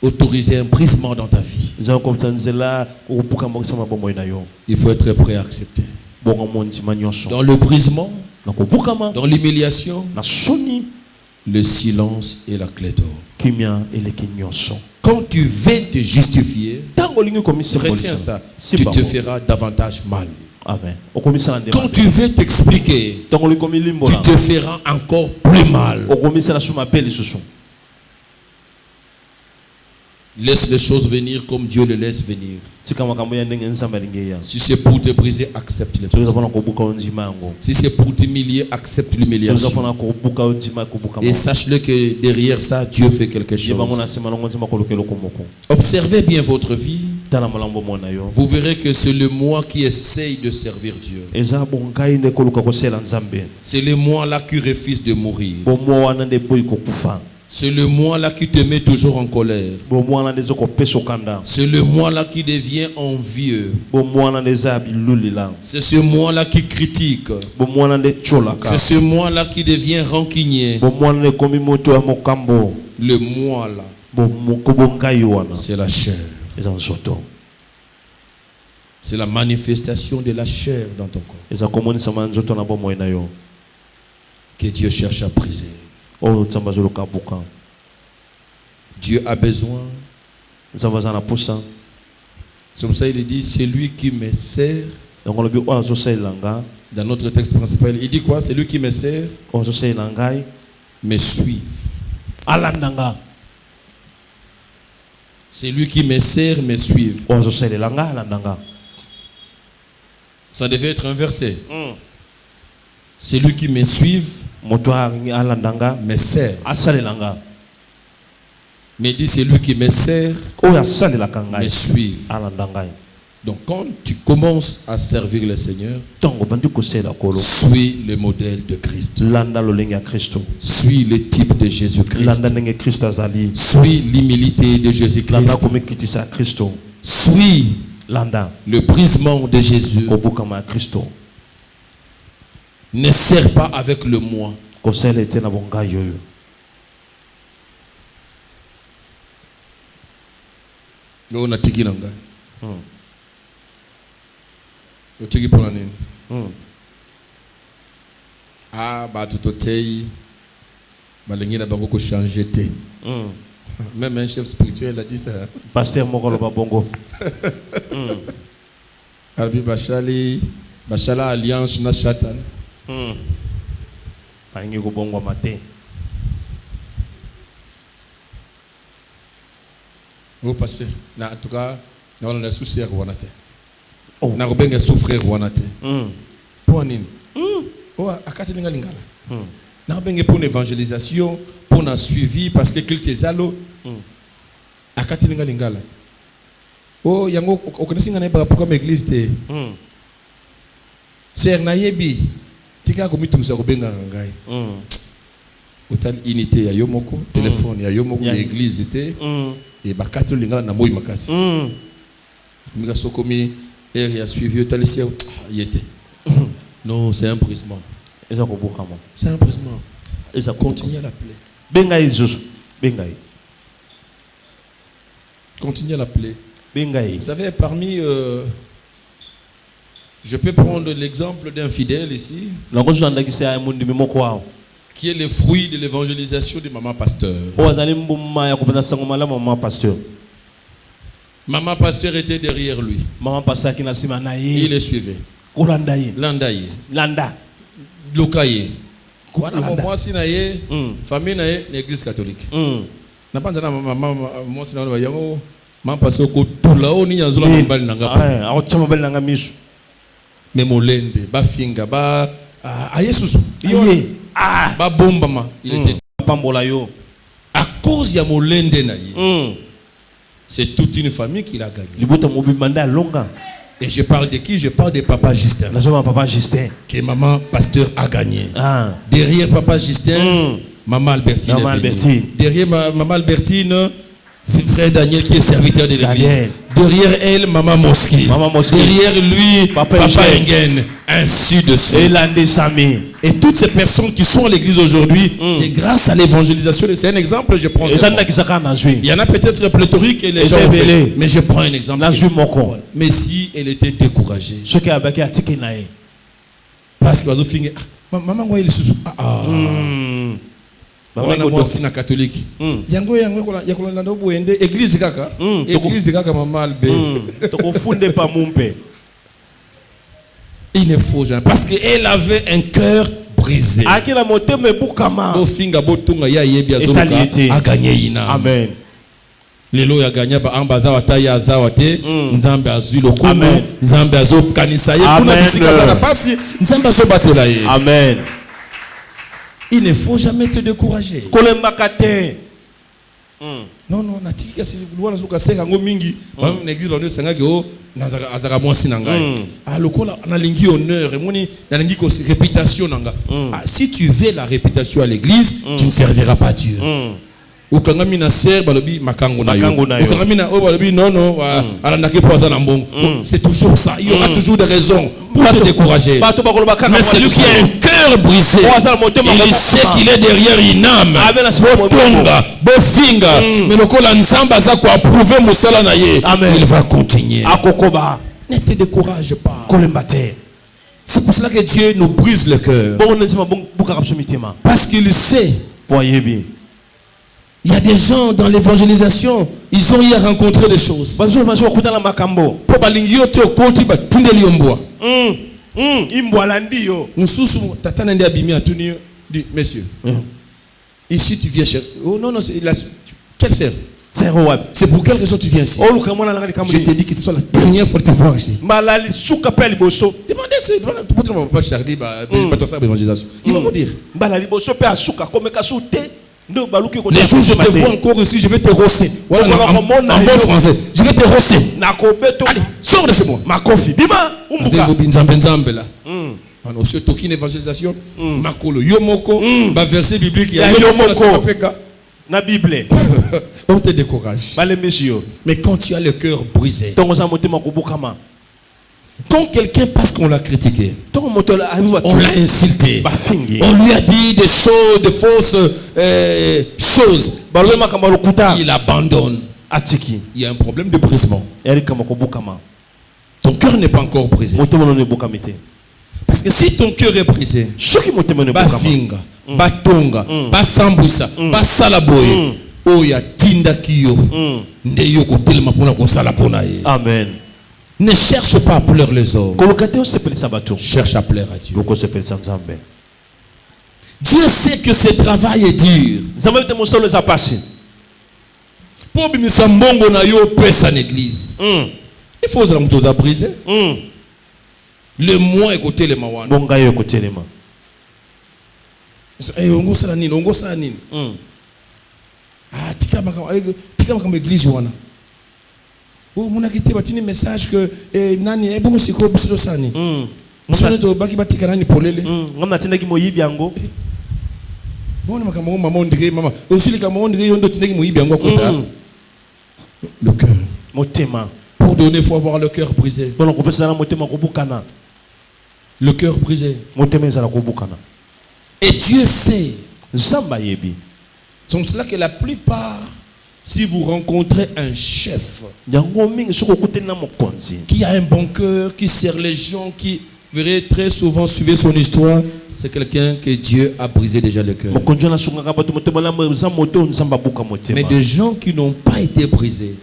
autoriser un brisement dans ta vie. nzambe akopesa nzela kobuka mbokisama bomoi na yo Il faut être prêt à accepter. bongo mo nzima nyonso Dans le brisement, na kobukama dans l'humiliation, na soni le silence est la clé d'or. kimia eleki nyonso Quand tu veux te justifier, ntango olingi retiens ça, tu te feras davantage mal. amen okomisala nde Quand tu veux t'expliquer, ntango olingi tu komilimbola te feras encore plus mal. okomisala so mabe lisusu Laisse les choses venir comme Dieu les laisse venir. tika makambo ya ndenge nzambe alingi eya Si c'est pour te briser, accepte les soki eza brises. mpona kobuka yo ndima yango Si c'est pour t'humilier, accepte soki eza l'humiliation. mpona kobuka yo ndima kobuka Et sache-le que derrière ça, Dieu fait quelque ye bango chose. na nsima nango ndima koluka eloko moko Observez bien votre vie. tala malambo mona yo Vous verrez que c'est le moi qui essaye de servir Dieu. eza bongai nde koluka kosala nzambe C'est le moi-là qui refuse de mourir. bomwa wana nde boyi kokufa C'est le moi-là qui te met toujours en colère. bomwa wana nde eza kopesa okanda C'est le moi-là qui devient envieux. bomwa wana nde eza ya bilulila C'est ce moi-là qui critique. bomwa wana nde tiolaka C'est ce moi-là qui devient rancunier. bomwa wana nde ekomi moto ya mokambo Le moi-là, bomoko bongai wana c'est la chair. eza nzoto C'est la manifestation de la chair dans ton corps eza komonisama nzoto na bomoi na yo que Dieu cherche à briser. oyo nzambe azoluka buka Dieu a besoin. nzambe aza na posa C'est pour ça qu'il dit, c'est lui qui me sert. yango lobi oyo azosalela nga Dans notre texte principal, il dit quoi? C'est lui qui me sert, oyo azosalela ngai me suive. alanda nga C'est lui qui me sert, me suive. oyo azosalela nga alanda nga Ça devait être inversé. C'est lui qui me suive, moto alingi alanda nga me sert. asalela nga Mais il dit, c'est lui qui me sert, oyo asalelaka me ngai suive. alanda ngai. Donc quand tu commences à servir le Seigneur, Ntango bandi kosalela kolo suis le modèle de Christ. landa lolenge ya Kristo, Suis le type de Jésus-Christ. landa ndenge Kristo azali, Suis l'humilité de landa Jésus-Christ. komikitisa ya Kristo, Suis landa le brisement de Jésus. kobukama ya Kristo. Ne sers pas avec le moi. Kosalela ete na bongai oyo. On a tiki nanga. On tiki pour l'année. Ah, bah tout au tei. Bah l'engin n'a pas beaucoup changé té. Même un chef spirituel a dit ça. Pasteur moko loba bongo. Albi Bachali, Bachala Alliance na Satan. Balingi kobongwa mate. Vous passez. En tout cas, nous avons des soucis à Rwanda. Oh. Nous avons des souffrir Rwanda. Pour nini? Oh, à quatre lingala. Nous avons besoin pour une évangélisation, pour un suivi, parce que quelqu'un est allé. À quatre lingala. Oh, yango, on connaît singa neba pour comme église te. Sœur nayebi, tika komi tout ça kobenga ngai. Autant unité ya yomoko, téléphone ya yomoko, église te. Et bakati lingala na moyi makasi. Mika sokomi er a suivi talisia yete. Non, c'est un brisement. Eza kobukama. C'est un brisement. Eza Continue à l'appeler. Bengai Jésus. Bengai. Continue à l'appeler. Bengai. Vous savez, parmi je peux prendre l'exemple d'un fidèle ici, Longozo andakisa ya mundi mimoko wao. qui est le fruit de l'évangélisation de maman pasteur. Ozali mbuma ya kupenda sango malama mama pasteur. Maman pasteur était derrière lui. Mama pasteur kina sima na Il ye. le suivait. Kolanda ye. Landaye. Landa. Lokaye. Wana Landa. moi si na ye, famille na ye, l'église catholique. Na panza na maman moi si na yango, maman pasteur ko tula oni yanzula mbali nanga. Ah, akochama bali nanga misu. Memolende, ba finga, ba a Yesus. Ah, Ba bombama, il était pambola yo. à cause ya molende na ye. C'est toute une famille qui l'a gagné. Libuta mobi manda longa. Et je parle de qui? Je parle de papa Justin. Na soma papa Justin. Que maman pasteur a gagné. Ah. Derrière papa Justin, maman Albertine. Maman est venue. Albertine. Derrière maman Albertine, frère Daniel qui est serviteur de l'église. Daniel. Derrière elle, maman Mosquée. Maman Mosquée. Derrière lui, Papa papa Engen. Engen. Ainsi de suite. Elande Sami. Et toutes ces personnes qui sont à l'église aujourd'hui, c'est grâce à l'évangélisation. C'est un exemple, je prends. Ezanda kisaka na zui. Il y en a peut-être pléthorique et les gens ont fait. Mais je prends un exemple. Na zui moko. Mais si elle était découragée. Ce qui a baki atiki na ye. Parce que maman moi il est sous. Maman Wana moi sina catholique. Yango yakola ndo boende église kaka. Église kaka maman albe. Toko funde pa mumpe. Il ne faut jamais parce que elle avait un cœur brisé. Akila moteme bukama. Bo finga botunga ya yebi azoka a gagné ina. Amen. Lelo ya gagné ba ambaza wataya azawate nzambe azui lokumu nzambe azo kanisa ye kuna bisika za pasi nzambe azo batela ye. Amen. Il ne faut jamais te décourager. Kolembaka te. Non non natiki kasi luwana soka seka ngo mingi ba na église on sanga ke o nazaka mwasi na ngai. Ah lokola na lingi honneur et moni na lingi ko réputation nanga. Si tu veux la réputation à l'église, tu ne serviras pas Dieu. Ukangami na ser balobi makango na yo. Ukangami na o balobi non non ala ndake poza na mbongo. C'est toujours ça, il y aura toujours des raisons pour te décourager. Mais celui qui a un cœur brisé, il sait qu'il est derrière une âme. Botonga, bofinga, mais lokola nzamba za ko approuver musala na ye, il va continuer. Ne te décourage pas. C'est pour cela que Dieu nous brise le cœur. Parce qu'il sait. Il y a des gens dans l'évangélisation, ils ont hier rencontré des choses. Messieurs, ici tu viens chercher. Oh non, non, quelle sœur? C'est pour quelle raison tu viens ici? Je te dis que ce soit la dernière fois que tu vois ici. Demandez ça, demandez pas Charlie, l'évangélisation. Ils vont vous dire. Les jours où je te vois encore ici, je vais te rosser. Voilà, en bon français. Je vais te rosser. Allez, sors de chez moi. Avec vos binzambenzambe là. Aussi, toki une évangélisation. Makolo, yomoko, ba verset biblique. Il y a yomoko na Bible. On te décourage. Mais quand tu as le cœur brisé, quand quelqu'un, parce qu'on l'a critiqué, on l'a insulté, on lui a dit des choses, de fausses choses, il abandonne. Il y a un problème de brisement. Ton cœur n'est pas encore brisé. Parce que si ton cœur est brisé, bafinga, batonga, basambwisa, basalaboye, oya tinda kiyo, ndeyo kotelema pona kosala pona ye. Amen. Ne cherche pas à plaire les hommes. Cherche à plaire à Dieu. Dieu sait que ce travail est dur. Pour bimisa mbongo na yo pesa en église. Il faut que nous a brisé. Le mois écouter les mawan. Bonga yo écouter les mains. Eh ongo sala nini, ongo sala nini. Ah tika makam église wana. Oh mon akité batini message que nani bon siko biso sani. Musone to baki batika nani polele. Ngam natinda ki moyibi yango. Bon makam maman ndike mama. Osuli ka maman ndike yondo tinda ki moyibi yango kota. Le cœur. Motema. Pour donner, il faut avoir le cœur brisé. Le cœur brisé. Et Dieu sait. C'est pour cela que la plupart, si vous rencontrez un chef qui a un bon cœur, qui sert les gens, qui verrez très souvent suivez son histoire, c'est quelqu'un que Dieu a brisé déjà le cœur. Mais des gens qui n'ont pas été brisés,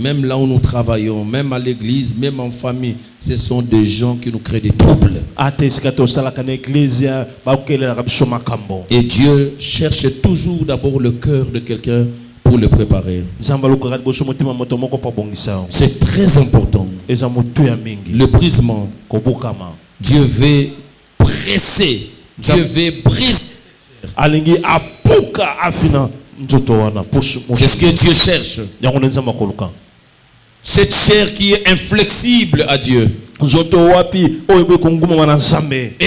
même là où nous travaillons, même à l'église, même en famille, ce sont des gens qui nous créent des troubles. Et Dieu cherche toujours d'abord le cœur de quelqu'un pour le préparer. C'est très important. Le brisement. Dieu veut presser. Dieu veut briser. C'est ce que Dieu cherche. Cette chair qui est inflexible à Dieu. Et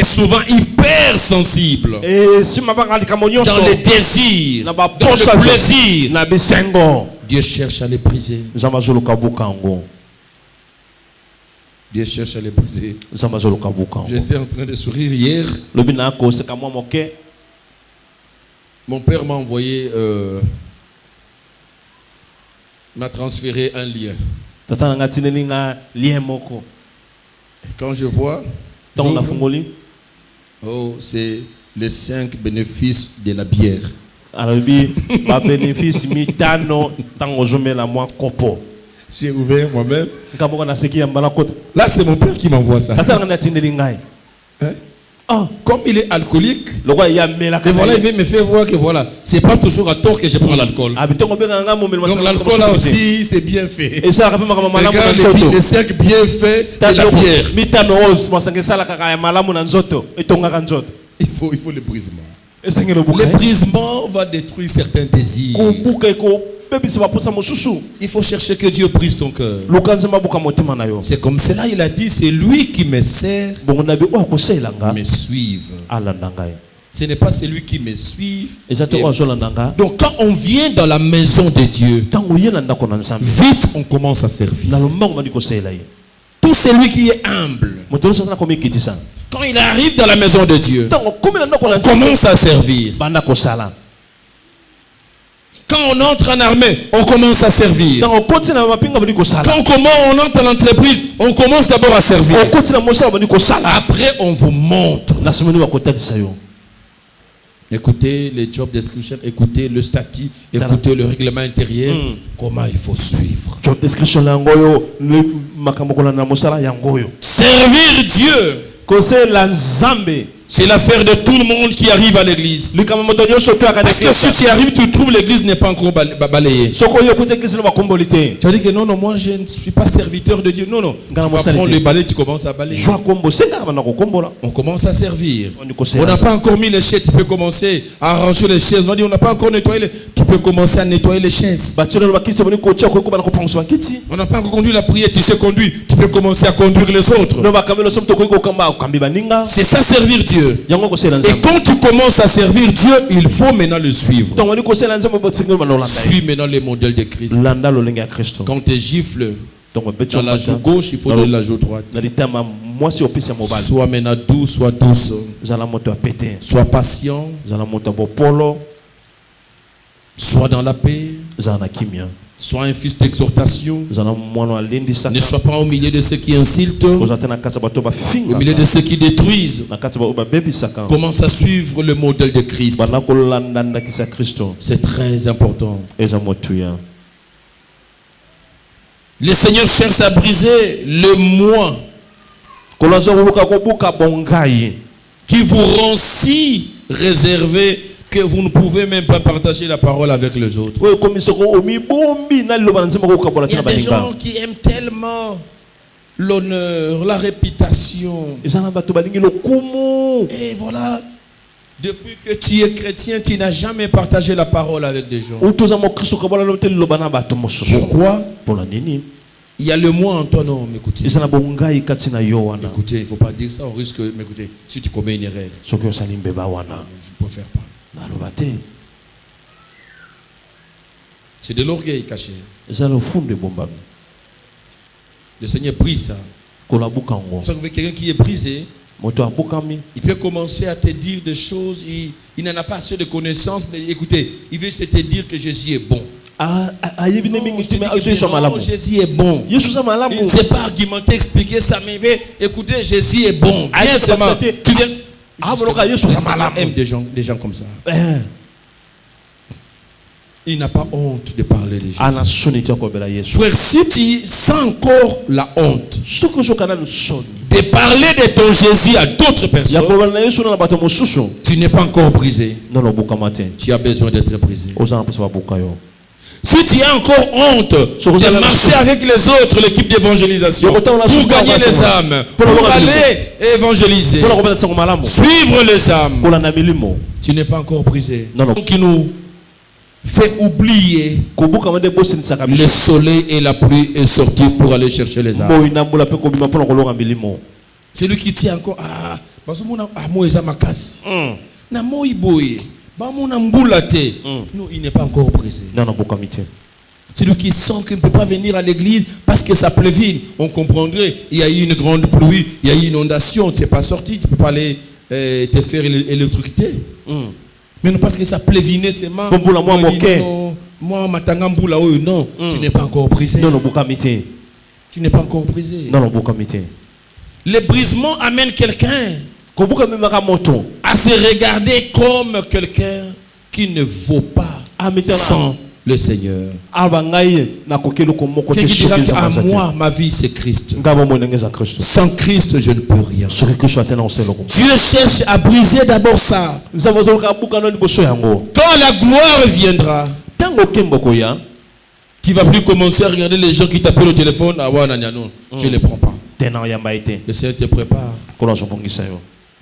souvent hyper sensible dans les désirs, dans le plaisir. Dieu cherche à les briser. Dieu cherche à les briser. J'étais en train de sourire hier. Mon père m'a envoyé, m'a transféré un lien. Quand je vois, oh, c'est les 5 bénéfices de la bière. J'ai ouvert moi-même. Là, c'est mon père qui m'envoie ça. Hein? Comme il est alcoolique, et voilà, il veut me faire voir que voilà, c'est pas toujours à tort que je prends l'alcool. Donc l'alcool là aussi, c'est bien fait. Regarde les 5 bienfaits de la bière. Il faut le brisement. Le brisement va détruire certains désirs. Il faut chercher que Dieu brise ton cœur. C'est comme cela, il a dit, c'est lui qui me sert, me suive. Ce n'est pas celui qui me suive. Donc quand on vient dans la maison de Dieu, vite on commence à servir. Tout celui qui est humble, quand il arrive dans la maison de Dieu, on commence à servir. Quand on entre en armée, on commence à servir. Quand on entre en entreprise, on commence d'abord à servir. Après, on vous montre. Écoutez les job description, écoutez le statut, écoutez le règlement intérieur, comment il faut suivre. Servir Dieu. C'est l'affaire de tout le monde qui arrive à l'église. Parce que si tu arrives, tu trouves l'église n'est pas encore balayée. Tu vas dire que non, moi je ne suis pas serviteur de Dieu. Non, tu vas prendre le balai, tu commences à balayer. On commence à servir. On n'a pas encore mis les chaises, tu peux commencer à arranger les chaises. On n'a pas encore nettoyé tu peux commencer à nettoyer les chaises. On n'a pas encore conduit la prière, tu sais conduire, tu peux commencer à conduire les autres. C'est ça servir Dieu. Et quand tu commences à servir Dieu, il faut maintenant le suivre. Suis maintenant les modèles de Christ. Quand tu gifles dans la joue gauche, il faut donner la joue droite. Sois maintenant doux, sois douce. Sois patient. Sois dans la paix. Sois un fils d'exhortation. Ne sois pas au milieu de ceux qui insultent, au milieu de ceux qui détruisent. Commence à suivre le modèle de Christ. C'est très important. Le Seigneur cherche à briser le moi qui vous rend si réservé que vous ne pouvez même pas partager la parole avec les autres. Il y a des gens qui aiment tellement l'honneur, la réputation. Et voilà, depuis que tu es chrétien, tu n'as jamais partagé la parole avec des gens. Pourquoi? Il y a le moi en toi, non, m'écoutez. Écoutez, il ne faut pas dire ça, on risque, m'écoutez, si tu commets une erreur. Je ne préfère pas. C'est de l'orgueil caché. Le Seigneur brise ça. Vous savez, quelqu'un qui est brisé, il peut commencer à te dire des choses, il n'en a pas assez de connaissances, mais écoutez, il veut se te dire que Jésus est bon. Non, Jésus est bon. Il ne sait pas argumenter, expliquer ça, mais écoutez, Jésus est bon. Viens seulement. Tu viens. Aime des gens comme ça. Il n'a pas honte de parler des gens. Frère, si tu sens encore la honte de parler de ton Jésus à d'autres personnes, tu n'es pas encore brisé. Tu as besoin d'être brisé. Si tu as encore honte de marcher avec les autres, l'équipe d'évangélisation, pour gagner les âmes, pour aller évangéliser, suivre les âmes, tu n'es pas encore brisé. Qui nous fait oublier le soleil et la pluie est sorti pour aller chercher les âmes. C'est lui qui tient encore. Non, il n'est pas encore brisé. C'est lui qui sent qu'il ne peut pas venir à l'église parce que ça pleuvine. On comprendrait, il y a eu une grande pluie, il y a eu une inondation, tu n'es pas sorti, tu ne peux pas aller te faire électrocuter. Mais non, parce que ça pleuvinait seulement. Moi, matangambula, non, tu n'es pas encore brisé. Tu n'es pas encore brisé. Le brisement amène quelqu'un à se regarder comme quelqu'un qui ne vaut pas sans le Seigneur. Quelqu'un qui dira à moi, ma vie c'est Christ. Sans Christ, je ne peux rien. Dieu cherche à briser d'abord ça. Quand la gloire viendra, tu ne vas plus commencer à regarder les gens qui t'appellent au téléphone. Ah ouais, non, je ne les prends pas. Le Seigneur te prépare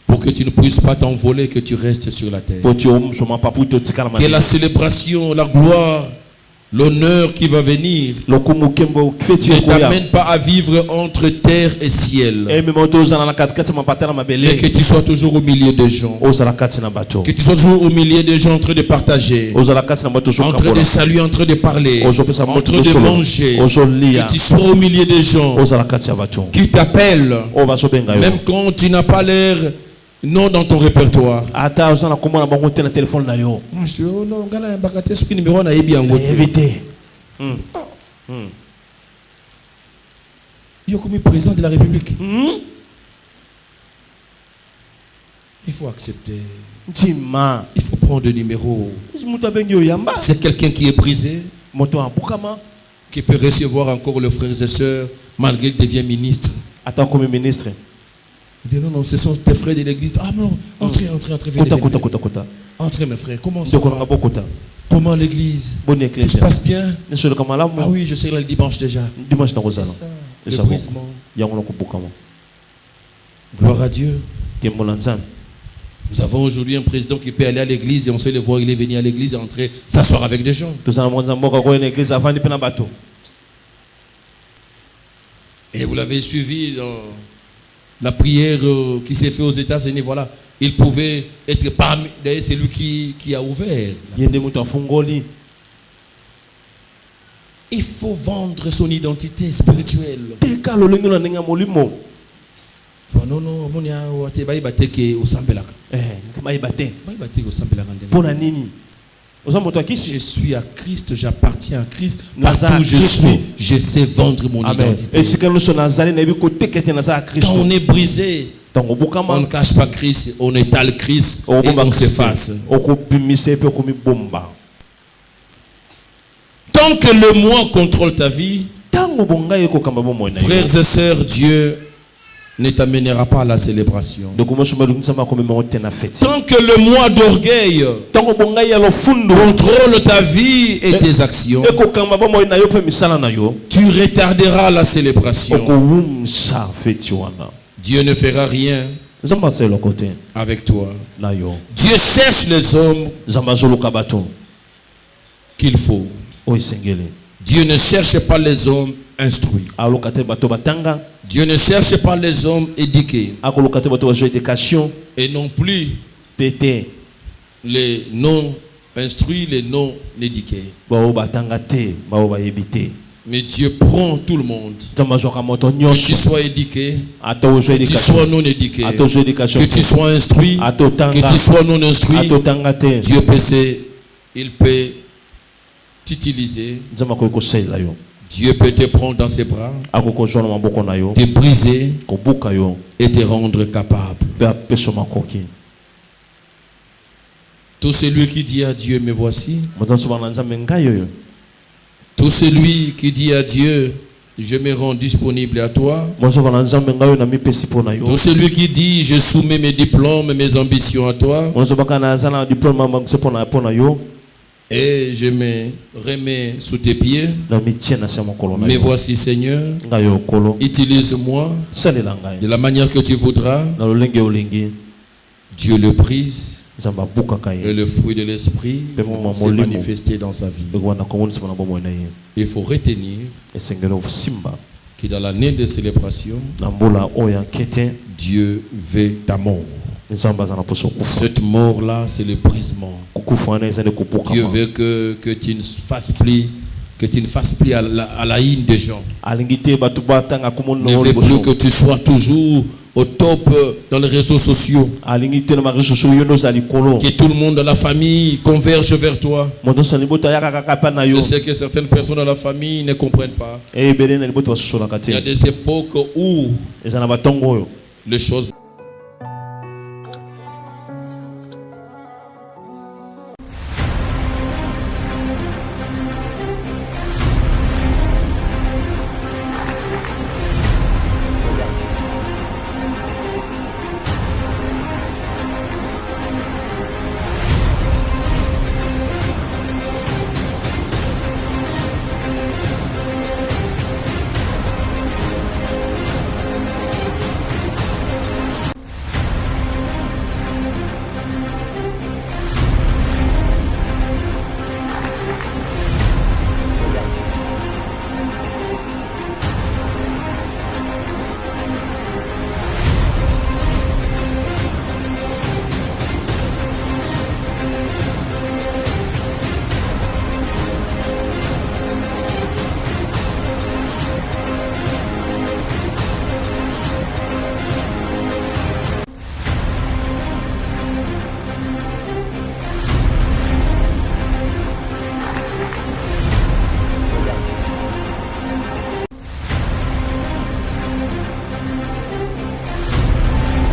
pour que tu ne puisses pas t'envoler, que tu restes sur la terre. Que la célébration, la gloire, l'honneur qui va venir ne t'amène pas à vivre entre terre et ciel. Mais que tu sois toujours au milieu des gens. Que tu sois toujours au milieu des gens en train de partager, en train de saluer, en train de parler, en train de manger. Que tu sois au milieu des gens qui t'appellent, même quand tu n'as pas l'air non dans ton répertoire. Il est comme président de la République. Il faut accepter. Il faut prendre le numéro. C'est quelqu'un qui est brisé, qui peut recevoir encore les frères et sœurs malgré qu'il devient ministre. Il dit non, non, ce sont tes frères de l'église. Ah non, entrez, venez. Entrez mes frères, comment ça va? Comment l'église? Tout se passe bien? Ah oui, je serai là le dimanche déjà. C'est ça, le brisement. Gloire à Dieu. Nous avons aujourd'hui un président qui peut aller à l'église et on sait le voir, il est venu à l'église et entrer, s'asseoir avec des gens. Et vous l'avez suivi dans la prière qui s'est faite aux États-Unis, voilà. Il pouvait être parmi, d'ailleurs c'est lui qui a ouvert. Il faut vendre son identité spirituelle. Non, non, je suis à Christ, j'appartiens à Christ. Partout où je suis, je sais vendre mon identité. Quand on est brisé, on ne cache pas Christ, on étale Christ et on s'efface. Tant que le moi contrôle ta vie, frères et sœurs, Dieu ne t'amènera pas à la célébration. Tant que le moi d'orgueil contrôle ta vie et tes actions, tu retarderas la célébration. Dieu ne fera rien avec toi. Dieu cherche les hommes qu'il faut. Dieu ne cherche pas les hommes instruits. Dieu ne cherche pas les hommes éduqués. Et non plus les non instruits, les non éduqués. Mais Dieu prend tout le monde. Que tu sois éduqué, que tu sois non éduqué, que tu sois instruit, que tu sois non instruit. Dieu il peut t'utiliser. Dieu peut te prendre dans ses bras, te briser et te rendre capable. Tout celui qui dit à Dieu, me voici. Tout celui qui dit à Dieu, je me rends disponible à toi. Tout celui qui dit, je soumets mes diplômes, mes ambitions à toi. Et je me remets sous tes pieds. Me voici, Seigneur. Utilise-moi de la manière que tu voudras. Dieu le brise. Et le fruit de l'esprit vont se manifester dans sa vie. Il faut retenir que dans l'année de célébration, Dieu veut ta mort. Cette mort-là, c'est le brisement. Dieu veut que tu ne fasses plus, à la haine des gens. Ne veut plus que tu sois toujours au top dans les réseaux sociaux. Que tout le monde dans la famille converge vers toi. Je sais que certaines personnes dans la famille ne comprennent pas. Il y a des époques où les choses